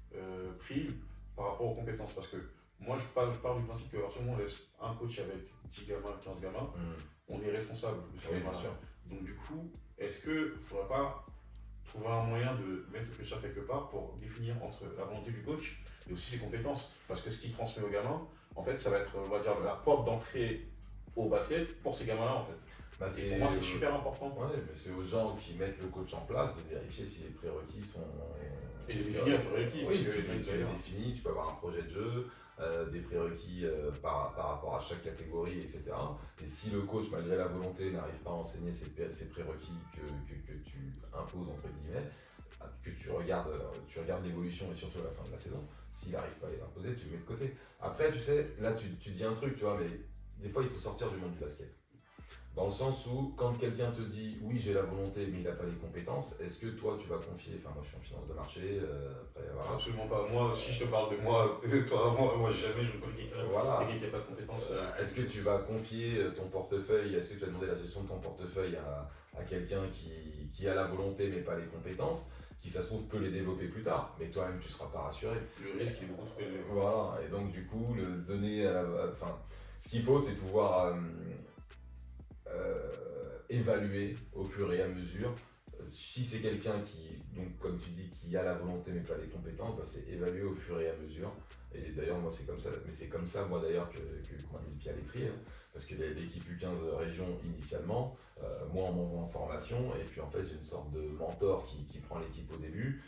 prime par rapport aux compétences, parce que moi je pars du principe qu'à partir du moment où on laisse un coach avec 10 gamins, 15 gamins, on est responsable de ces gamins-là. Donc du coup, est-ce qu'il ne faudrait pas trouver un moyen de mettre le curseur quelque part pour définir entre la volonté du coach et aussi ses compétences? Parce que ce qu'il transmet aux gamins, en fait, ça va être, on va dire, la porte d'entrée au basket pour ces gamins-là, en fait. Et pour moi, c'est super important. Ouais, mais c'est aux gens qui mettent le coach en place de vérifier si les prérequis sont... Et de définir les prérequis. Oui, tu les définis, tu peux avoir un projet de jeu, des prérequis par rapport à chaque catégorie, etc. Et si le coach, malgré la volonté, n'arrive pas à enseigner ces prérequis que tu imposes, entre guillemets, que tu regardes l'évolution et surtout à la fin de la saison, s'il n'arrive pas à les imposer, tu le mets de côté. Après, tu sais, là tu dis un truc, tu vois, mais des fois il faut sortir du monde du basket. Dans le sens où, quand quelqu'un te dit oui, j'ai la volonté, mais il n'a pas les compétences, est-ce que toi tu vas confier, enfin moi je suis en finance de marché, après, voilà. Absolument pas. Moi, si je te parle de moi, moi jamais je ne connais quelqu'un qui n'a pas de compétences. Est-ce que tu vas confier ton portefeuille, est-ce que tu vas demander la gestion de ton portefeuille à quelqu'un qui a la volonté mais pas les compétences, qui ça se trouve peut les développer plus tard, mais toi-même tu ne seras pas rassuré. Le risque est beaucoup trop élevé. Voilà, et donc du coup, le donner ce qu'il faut, c'est pouvoir évaluer au fur et à mesure. Si c'est quelqu'un qui, donc comme tu dis, qui a la volonté mais pas les compétences, bah, c'est évaluer au fur et à mesure. Et d'ailleurs moi c'est comme ça, mais c'est comme ça moi d'ailleurs qu'on a mis le pied à l'étrier, hein, parce que l'équipe U15 région initialement, moi on m'envoie en formation et puis en fait j'ai une sorte de mentor qui prend l'équipe au début.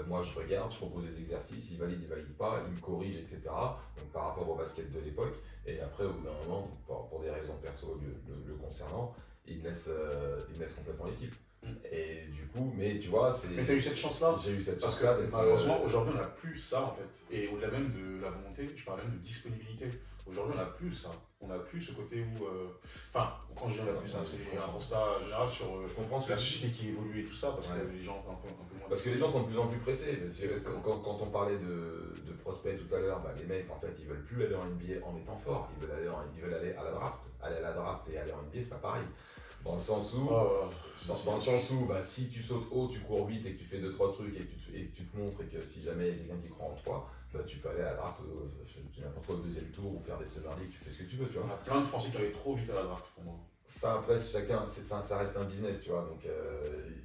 Moi je regarde, je propose des exercices, il valide pas, il me corrige, etc. Donc par rapport au basket de l'époque, et après au bout d'un moment, pour des raisons perso le concernant, il me laisse complètement l'équipe. Et du coup, mais tu vois, c'est... Mais t'as eu cette chance-là? J'ai eu cette parce chance-là. Que malheureusement, aujourd'hui, on n'a plus ça en fait. Et au-delà même de la volonté, je parle même de disponibilité. Aujourd'hui, on n'a plus ça. On n'a plus ce côté où... Enfin, quand je dis on n'a plus ça, c'est un constat général sur la société qui évolue et tout ça, parce que les gens un peu moins... Parce que les gens sont de plus en plus pressés. Parce que quand on parlait de prospects tout à l'heure, bah, les mecs, en fait, ils veulent plus aller en NBA en étant forts. Ils veulent aller à la draft. Aller à la draft et aller en NBA, c'est pas pareil. Dans le sens où, bah, si tu sautes haut, tu cours vite et que tu fais 2-3 trucs et que tu te montres et que si jamais il y a quelqu'un qui croit en toi, bah, tu peux aller à la draft n'importe quoi au deuxième tour ou faire des summer league, tu fais ce que tu veux, tu vois. On a plein de Français qui allaient trop vite à la draft pour moi. Ça après chacun, ça reste un business, tu vois, donc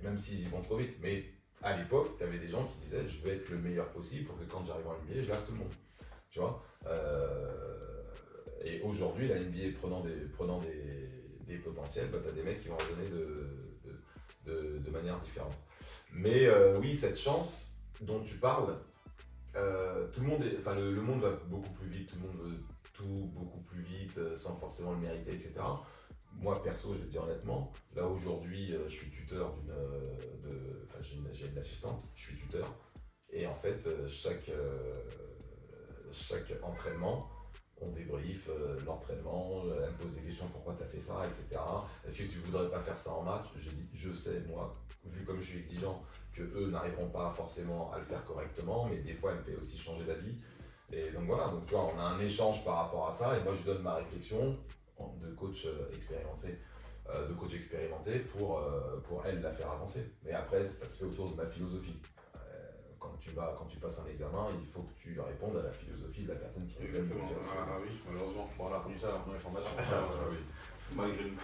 même s'ils y vont trop vite. Mais à l'époque, tu avais des gens qui disaient je vais être le meilleur possible pour que quand j'arrive en NBA, je lave tout le monde, tu vois. Et aujourd'hui, la NBA prenant des et potentiel, bah, tu as des mecs qui vont raisonner de manière différente. Mais oui, cette chance dont tu parles, tout le monde le monde va beaucoup plus vite, tout le monde veut tout beaucoup plus vite sans forcément le mériter, etc. Moi perso, je vais te dire honnêtement, là aujourd'hui je suis tuteur j'ai une assistante, je suis tuteur, et en fait chaque entraînement, on débrief l'entraînement, elle me pose des questions, pourquoi tu as fait ça, etc. Est-ce que tu voudrais pas faire ça en match? Je dis, je sais, moi, vu comme je suis exigeant, que eux n'arriveront pas forcément à le faire correctement, mais des fois elle me fait aussi changer d'avis. Et donc voilà, donc tu vois, on a un échange par rapport à ça, et moi je donne ma réflexion de coach expérimenté pour elle la faire avancer. Mais après, ça se fait autour de ma philosophie. Quand tu passes un examen, il faut que tu répondes à la philosophie de la personne qui t'examine. Ah oui, malheureusement. Voilà, comme ça, la première formation. Oui. Malgré nous.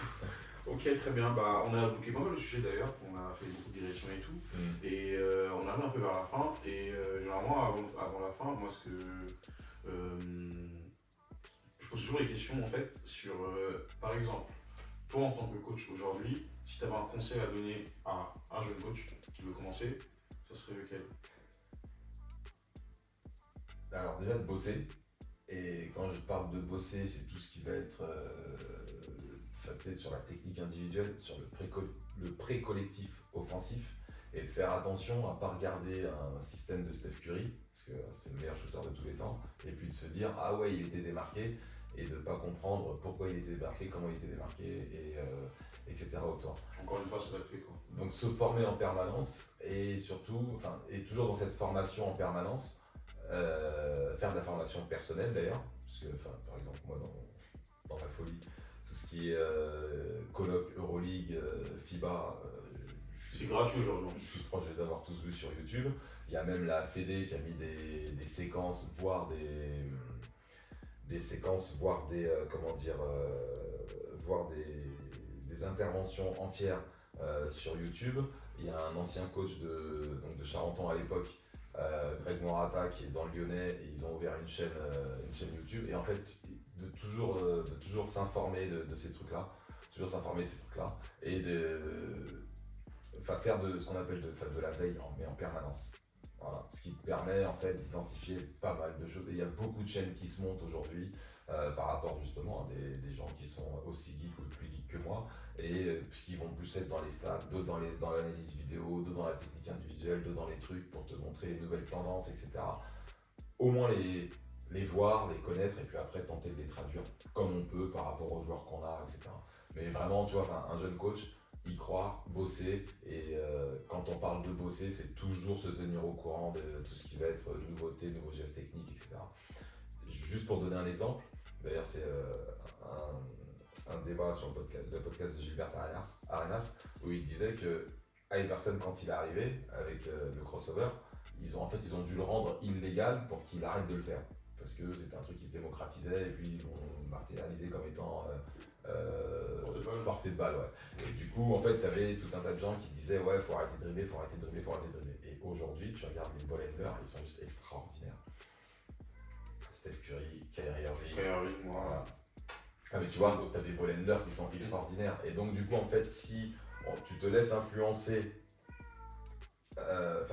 Ok, très bien. Bah, on a évoqué pas mal de sujets d'ailleurs. On a fait beaucoup de directions et tout. Et on arrive un peu vers la fin. Et généralement, avant la fin, moi, je pose toujours des questions en fait sur, par exemple, toi en tant que coach aujourd'hui, si tu avais un conseil à donner à un jeune coach qui veut commencer, ça serait lequel? Alors déjà de bosser, et quand je parle de bosser, c'est tout ce qui va être peut-être sur la technique individuelle, sur le pré-collectif offensif, et de faire attention à ne pas regarder un système de Steph Curry, parce que c'est le meilleur shooter de tous les temps, et puis de se dire ah ouais il était démarqué, et de ne pas comprendre pourquoi il était démarqué, comment il était démarqué, etc. autour. Encore une fois, c'est adapté quoi. Donc se former en permanence, et surtout, et toujours dans cette formation en permanence, faire de la formation personnelle d'ailleurs, parce que par exemple moi dans ma folie, tout ce qui est colloque, Euroleague, FIBA, c'est gratuit aujourd'hui. Je suis proche de les avoir tous vus sur YouTube. Il y a même la Fédé qui a mis des séquences, voire des séquences, voire des interventions entières sur YouTube. Il y a un ancien coach de Charenton à l'époque, Greg Morata, qui est dans le Lyonnais, et ils ont ouvert une chaîne YouTube, et en fait de toujours s'informer de ces trucs-là, et faire de ce qu'on appelle de la veille, mais en permanence. Voilà. Ce qui te permet en fait d'identifier pas mal de choses. Et il y a beaucoup de chaînes qui se montent aujourd'hui par rapport justement à des gens qui sont aussi geeks ou plus geeks que moi, et qui vont plus être dans les stats, d'autres dans l'analyse vidéo, d'autres dans la technique individuelle, d'autres dans les trucs pour te montrer les nouvelles tendances, etc. Au moins les voir, les connaître, et puis après tenter de les traduire comme on peut par rapport aux joueurs qu'on a, etc. Mais vraiment, tu vois, un jeune coach, y croire, bosser, et quand on parle de bosser, c'est toujours se tenir au courant de tout ce qui va être nouveauté, nouveaux gestes techniques, etc. Juste pour donner un exemple, d'ailleurs c'est un débat sur le podcast de Gilbert Arenas, où il disait que Iverson, quand il est arrivé avec le crossover, ils ont dû le rendre illégal pour qu'il arrête de le faire, parce que c'était un truc qui se démocratisait, et puis ils l'ont martyrisé comme étant portée de balle, ouais. Et du coup, en fait, tu avais tout un tas de gens qui disaient ouais, faut arrêter de dribbler, faut arrêter de dribbler, faut arrêter de dribbler. Et aujourd'hui, tu regardes les ball handlers, ils sont juste extraordinaires. Steph Curry, Kyrie Irving, voilà. Ah mais tu vois, tu as des ball handlers qui sont extraordinaires. Et donc du coup, en fait, si tu te laisses influencer,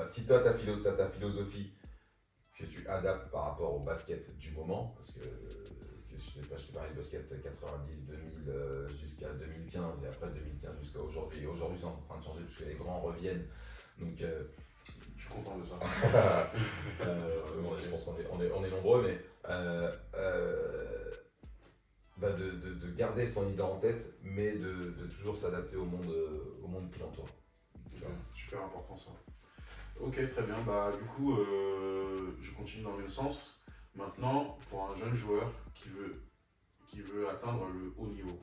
si tu as ta philosophie que tu adaptes par rapport au basket du moment, parce que je t'ai parlé du basket 90, 2000 jusqu'à 2015, et après 2015 jusqu'à aujourd'hui. Et aujourd'hui, c'est en train de changer puisque les grands reviennent. Donc, je suis content de ça. Je pense qu'on est nombreux, mais de garder son idée en tête, mais de toujours s'adapter au monde qui l'entoure. Super important ça. Ok, très bien. Bah, du coup, je continue dans le même sens. Maintenant, pour un jeune joueur qui veut atteindre le haut niveau,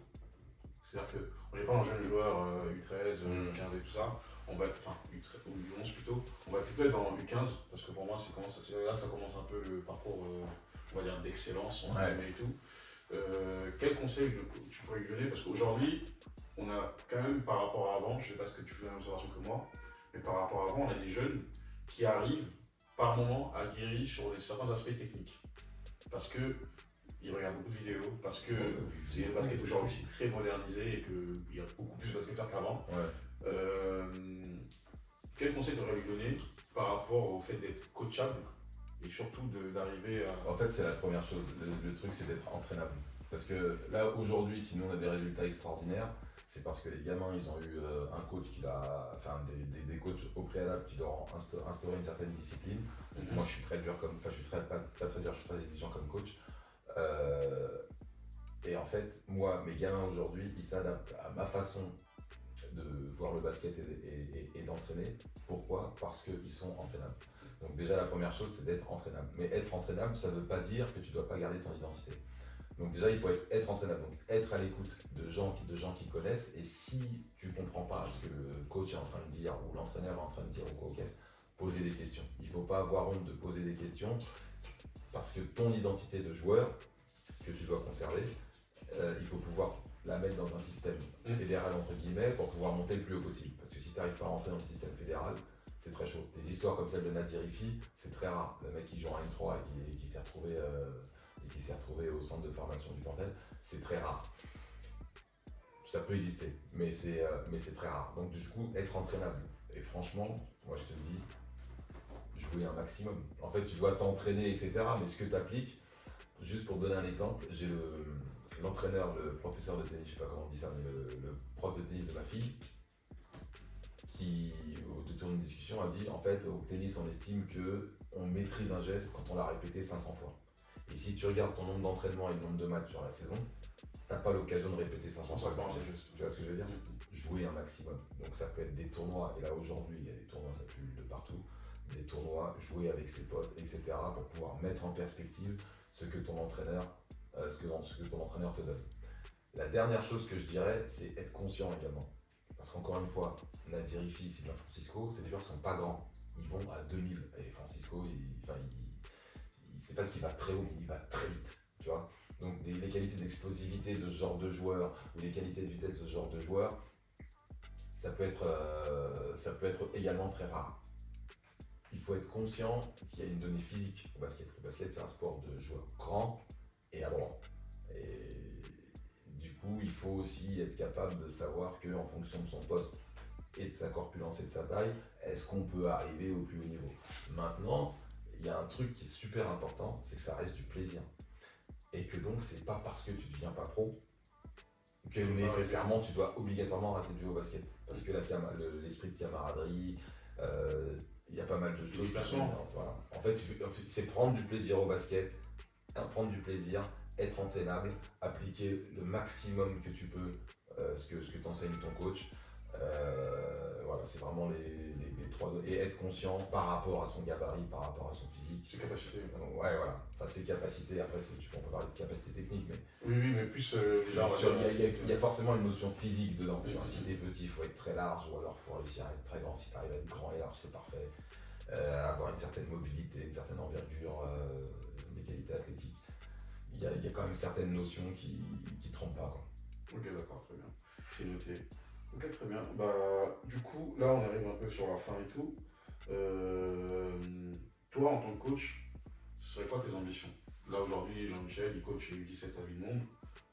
c'est-à-dire qu'on n'est pas un jeune joueur U13, U15 et tout ça, on va être, U13, ou U11 plutôt, on va plutôt être dans U15, parce que pour moi, c'est là que ça commence un peu le parcours, on va dire, d'excellence, et tout. Quel conseil tu pourrais lui donner? Parce qu'aujourd'hui, on a quand même, par rapport à avant, je ne sais pas ce que tu fais la même observation que moi, mais par rapport à avant, on a des jeunes qui arrivent par moment à guérir sur certains aspects techniques. Parce que ils regardent beaucoup de vidéos parce que c'est le basket aujourd'hui c'est très modernisé et qu'il y a beaucoup plus de basketteurs qu'avant. Quel conseil t'aurais lui donner par rapport au fait d'être coachable et surtout d'arriver à... En fait, c'est la première chose. Le truc, c'est d'être entraînable. Parce que là, aujourd'hui, si nous on a des résultats extraordinaires, c'est parce que les gamins, ils ont eu un coach des coachs au préalable qui leur ont instauré une certaine discipline. Donc moi, je suis très dur je suis pas très dur, je suis très exigeant comme coach. Et en fait, moi, mes gamins aujourd'hui, ils s'adaptent à ma façon de voir le basket et d'entraîner. Pourquoi ? Parce qu'ils sont entraînables. Donc déjà, la première chose, c'est d'être entraînable. Mais être entraînable, ça ne veut pas dire que tu ne dois pas garder ton identité. Donc déjà, il faut être entraînable, donc être à l'écoute de gens qui connaissent. Et si tu ne comprends pas ce que le coach est en train de dire ou l'entraîneur est en train de dire ou quoi, poser des questions. Il ne faut pas avoir honte de poser des questions parce que ton identité de joueur que tu dois conserver, il faut pouvoir la mettre dans un système fédéral entre guillemets pour pouvoir monter le plus haut possible. Parce que si tu n'arrives pas à rentrer dans le système fédéral, c'est très chaud. Des histoires comme celle de Nadir Rifi, c'est très rare. Le mec qui joue en M3 et qui s'est retrouvé au centre de formation du Pantel, c'est très rare. Ça peut exister, mais c'est très rare. Donc du coup, être entraînable. Et franchement, moi je te le dis, jouer un maximum. En fait, tu dois t'entraîner, etc. Mais ce que tu appliques, juste pour te donner un exemple, j'ai l'entraîneur, le professeur de tennis, je sais pas comment on dit ça, mais le prof de tennis de ma fille, qui, au détour d'une discussion, a dit en fait, au tennis, on estime qu'on maîtrise un geste quand on l'a répété 500 fois. Et si tu regardes ton nombre d'entraînements et le nombre de matchs sur la saison, t'as pas l'occasion de répéter 500 fois le geste. Tu vois ce que je veux dire ? Jouer un maximum. Donc ça peut être des tournois, et là aujourd'hui, il y a des tournois, ça pullule de partout, des tournois, jouer avec ses potes, etc. pour pouvoir mettre en perspective ce que ton entraîneur te donne. La dernière chose que je dirais, c'est être conscient également. Parce qu'encore une fois, Nadir Rifi, Sylvain Francisco, c'est des joueurs qui ne sont pas grands. Ils vont à 2000. Et Francisco, c'est pas qu'il va très haut, mais il va très vite. Tu vois ? Donc les qualités d'explosivité de ce genre de joueur, ou les qualités de vitesse de ce genre de joueur, ça peut être également très rare. Il faut être conscient qu'il y a une donnée physique au basket. Le basket, c'est un sport de joueurs grands et adroits. Et du coup, il faut aussi être capable de savoir qu'en fonction de son poste et de sa corpulence et de sa taille, est-ce qu'on peut arriver au plus haut niveau ? Maintenant, il y a un truc qui est super important, c'est que ça reste du plaisir. Et que donc, c'est pas parce que tu ne deviens pas pro que nécessairement tu dois obligatoirement arrêter de jouer au basket. Parce que l'esprit de camaraderie, il y a pas mal de choses qui sont... Voilà. En fait, c'est prendre du plaisir au basket, prendre du plaisir, être entraînable, appliquer le maximum que tu peux ce que t'enseigne ton coach. Voilà, c'est vraiment les trois. Et être conscient par rapport à son gabarit, par rapport à son physique. Ses capacités. Ouais, voilà. Enfin, ses capacités, après, on peut parler de capacités techniques, mais. Oui, mais plus déjà. Il y a forcément une notion physique dedans. Si t'es petit, il faut être très large, ou alors il faut réussir à être très grand. Si tu arrives à être grand et large, c'est parfait. Avoir une certaine mobilité, une certaine envergure, des qualités athlétiques. Il y a quand même certaines notions qui ne trompent pas, quoi. Ok, d'accord, très bien. C'est noté. Ok, très bien. Du coup, là, on arrive un peu sur la fin et tout. Toi, en tant que coach, ce serait quoi tes ambitions ? Là, aujourd'hui, Jean-Michel, il coach U17 à Villemomble.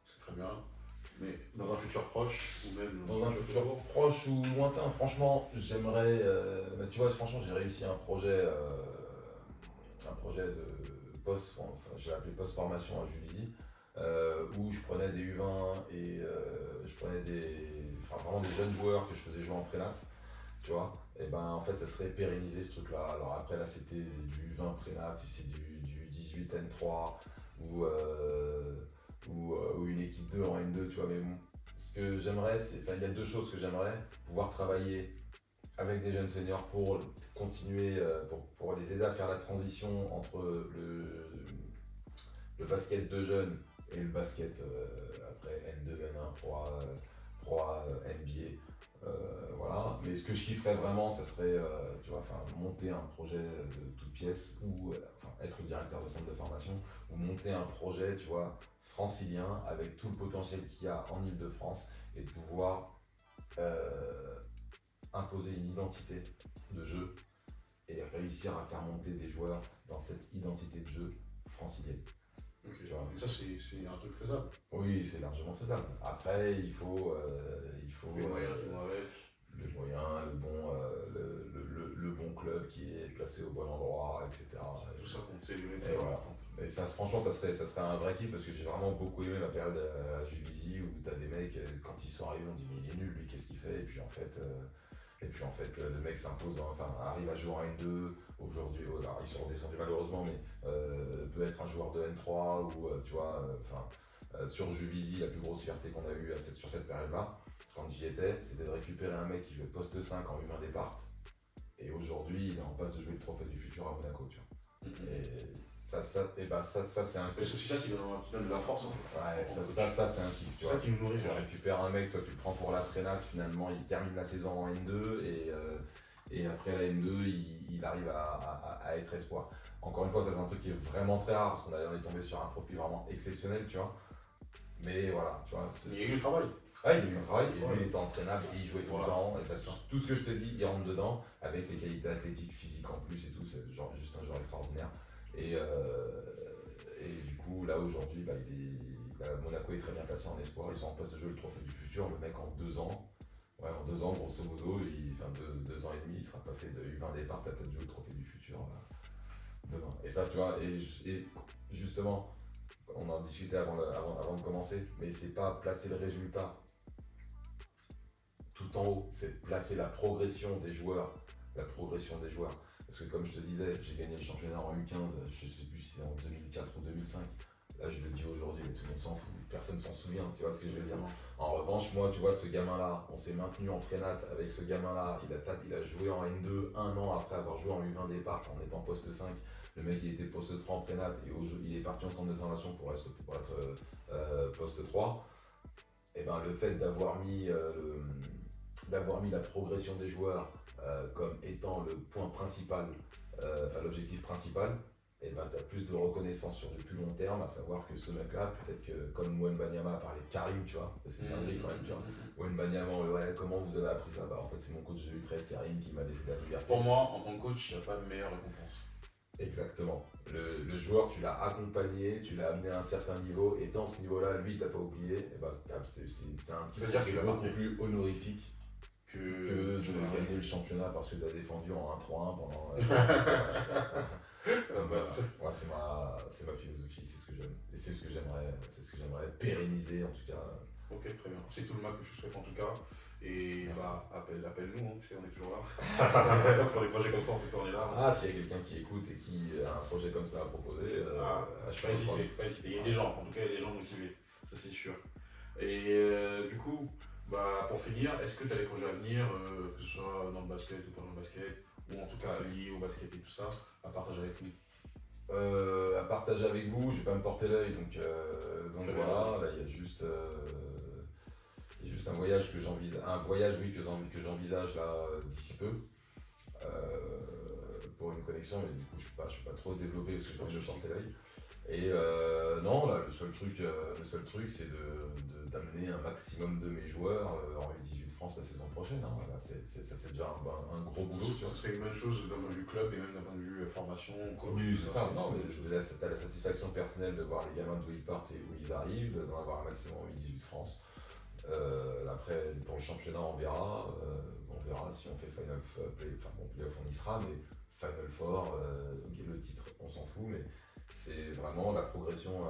C'est très bien. Mais dans un futur proche, ou même... Dans un futur proche ou lointain, franchement, j'aimerais... tu vois, franchement, j'ai réussi un projet de post, enfin, j'ai appelé post-formation à Juvisy, où je prenais des U20 et je prenais vraiment des jeunes joueurs que je faisais jouer en prélat, tu vois. Et ben en fait, ça serait pérenniser ce truc-là. Alors après, là, c'était du U20 prélat, si c'est du 18 N3 ou une équipe 2 en N2, tu vois. Mais bon, ce que j'aimerais, il y a deux choses que j'aimerais, pouvoir travailler avec des jeunes seniors pour continuer, pour les aider à faire la transition entre le basket de jeunes et le basket après N2, N1, Pro A, NBA. Voilà. Mais ce que je kifferais vraiment, ça serait monter un projet de toute pièce ou être directeur de centre de formation ou monter un projet, tu vois, francilien avec tout le potentiel qu'il y a en Ile-de-France et de pouvoir imposer une identité de jeu et réussir à faire monter des joueurs dans cette identité de jeu francilienne. Ok. Tu vois. Et ça, c'est un truc faisable. Oui, c'est largement faisable. Après, il faut Les moyens qui vont avec. le moyen, le bon club qui est placé au bon endroit, etc. Tout ça compte, c'est le Et voilà. Et ça, franchement, ça serait un vrai kiff parce que j'ai vraiment beaucoup aimé ma période à Juvisy où t'as des mecs, quand ils sont arrivés, on dit mais il est nul, lui, qu'est-ce qu'il fait? Et puis en fait, le mec s'impose, enfin, arrive à jouer en N2. Aujourd'hui, alors, ils sont redescendus malheureusement, mais peut être un joueur de N3 ou tu vois, sur Juvisy, la plus grosse fierté qu'on a eue sur cette période-là, quand j'y étais, c'était de récupérer un mec qui jouait poste 5 en U20 départ. Et aujourd'hui, il est en passe de jouer le trophée du futur à Monaco, tu vois. Et ça c'est un kiff. C'est aussi ça qui donne de la force en fait. Ouais, ça c'est un kiff. C'est ça qui nous nourrit. Tu récupères un mec, toi tu le prends pour la prénate, finalement il termine la saison en N2 et après la N2 il arrive à être espoir. Encore une fois, ça c'est un truc qui est vraiment très rare parce qu'on est tombé sur un profil vraiment exceptionnel, tu vois. Mais voilà, tu vois. Il y a eu du travail. Ouais, il y a eu du travail, et lui il était entraînable, et il jouait tout le temps, et tout ce que je te dis, il rentre dedans, avec les qualités athlétiques, physiques en plus et tout, c'est genre, juste un joueur extraordinaire. Et du coup, là aujourd'hui, Monaco est très bien placé en espoir, ils sont en poste de jouer le trophée du futur, le mec en 2 ans, grosso modo, 2 ans et demi, il sera passé de U20 départ à peut-être jouer le trophée du futur demain. Et ça, tu vois, et justement, on en discutait avant de commencer, mais c'est pas placer le résultat tout en haut, c'est placer la progression des joueurs. Parce que comme je te disais, j'ai gagné le championnat en U15, je sais plus si c'est en 2004 ou 2005. Là, je le dis aujourd'hui, mais tout le monde s'en fout, personne s'en souvient, tu vois ce que je veux dire. En revanche, moi, tu vois, ce gamin-là, on s'est maintenu en prénat avec ce gamin-là, il a joué en N2 un an après avoir joué en U20 départ en étant poste 5. Le mec, il était poste 3 en prénat et il est parti en centre de formation pour être poste 3. Et ben, le fait d'avoir mis la progression des joueurs comme étant le point principal, l'objectif principal, et ben tu as plus de reconnaissance sur du plus long terme, à savoir que ce mec-là, peut-être que comme Mouenbanyama a parlé de Karim, tu vois, ça c'est une dinguerie quand même, tu vois. Mouenbanyama, ouais, comment vous avez appris ça? Bah en fait c'est mon coach de U13, Karim, qui m'a laissé de la liberté. Pour moi, en tant que coach, il n'y a pas de meilleure récompense. Exactement. Le joueur, tu l'as accompagné, tu l'as amené à un certain niveau, et dans ce niveau-là, lui, t'as pas oublié, et ben c'est un titre qui est beaucoup plus honorifique que de gagner le championnat parce que tu as défendu en 1-3-1 pendant. Moi, c'est ma philosophie, c'est ce que j'aime. Et c'est ce que j'aimerais pérenniser en tout cas. Ok, très bien. C'est tout le mal que je souhaite en tout cas. Et appelle-nous, hein, on est toujours là. Pour des projets comme ça, on peut tourner là. Ah, s'il y a quelqu'un qui écoute et qui a un projet comme ça à proposer, je vais pas hésiter. Il y a des gens, en tout cas, il y a des gens motivés, ça c'est sûr. Et du coup, pour finir, est-ce que tu as des projets à venir, que ce soit dans le basket ou pas dans le basket, ou en tout cas liés au basket et tout ça, à partager avec nous? À partager avec vous, je vais pas me porter l'œil, donc voilà, là il y a juste un voyage que j'envisage là d'ici peu, pour une connexion, mais du coup je suis pas trop développé parce que je vais me porter l'œil. Et non, là le seul truc c'est d'amener un maximum de mes joueurs en U18 France la saison prochaine. Hein. Voilà, ça c'est déjà un gros boulot. Tu vois. Ce serait une bonne chose d'un point de vue club et même d'un point de vue formation. Oui, c'est ça. Non, mais t'as la satisfaction personnelle de voir les gamins d'où ils partent et où ils arrivent, d'en avoir un maximum en U18 France. Après, pour le championnat, on verra si on fait Final Playoff, on y sera, mais Final Four, le titre, on s'en fout, mais c'est vraiment la progression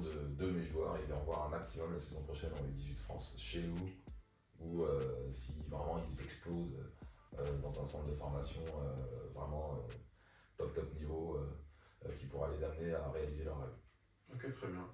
de mes joueurs et d'en voir un maximum la saison prochaine en U18 France chez nous, ou si vraiment ils explosent dans un centre de formation vraiment top niveau qui pourra les amener à réaliser leurs rêves. Ok, très bien.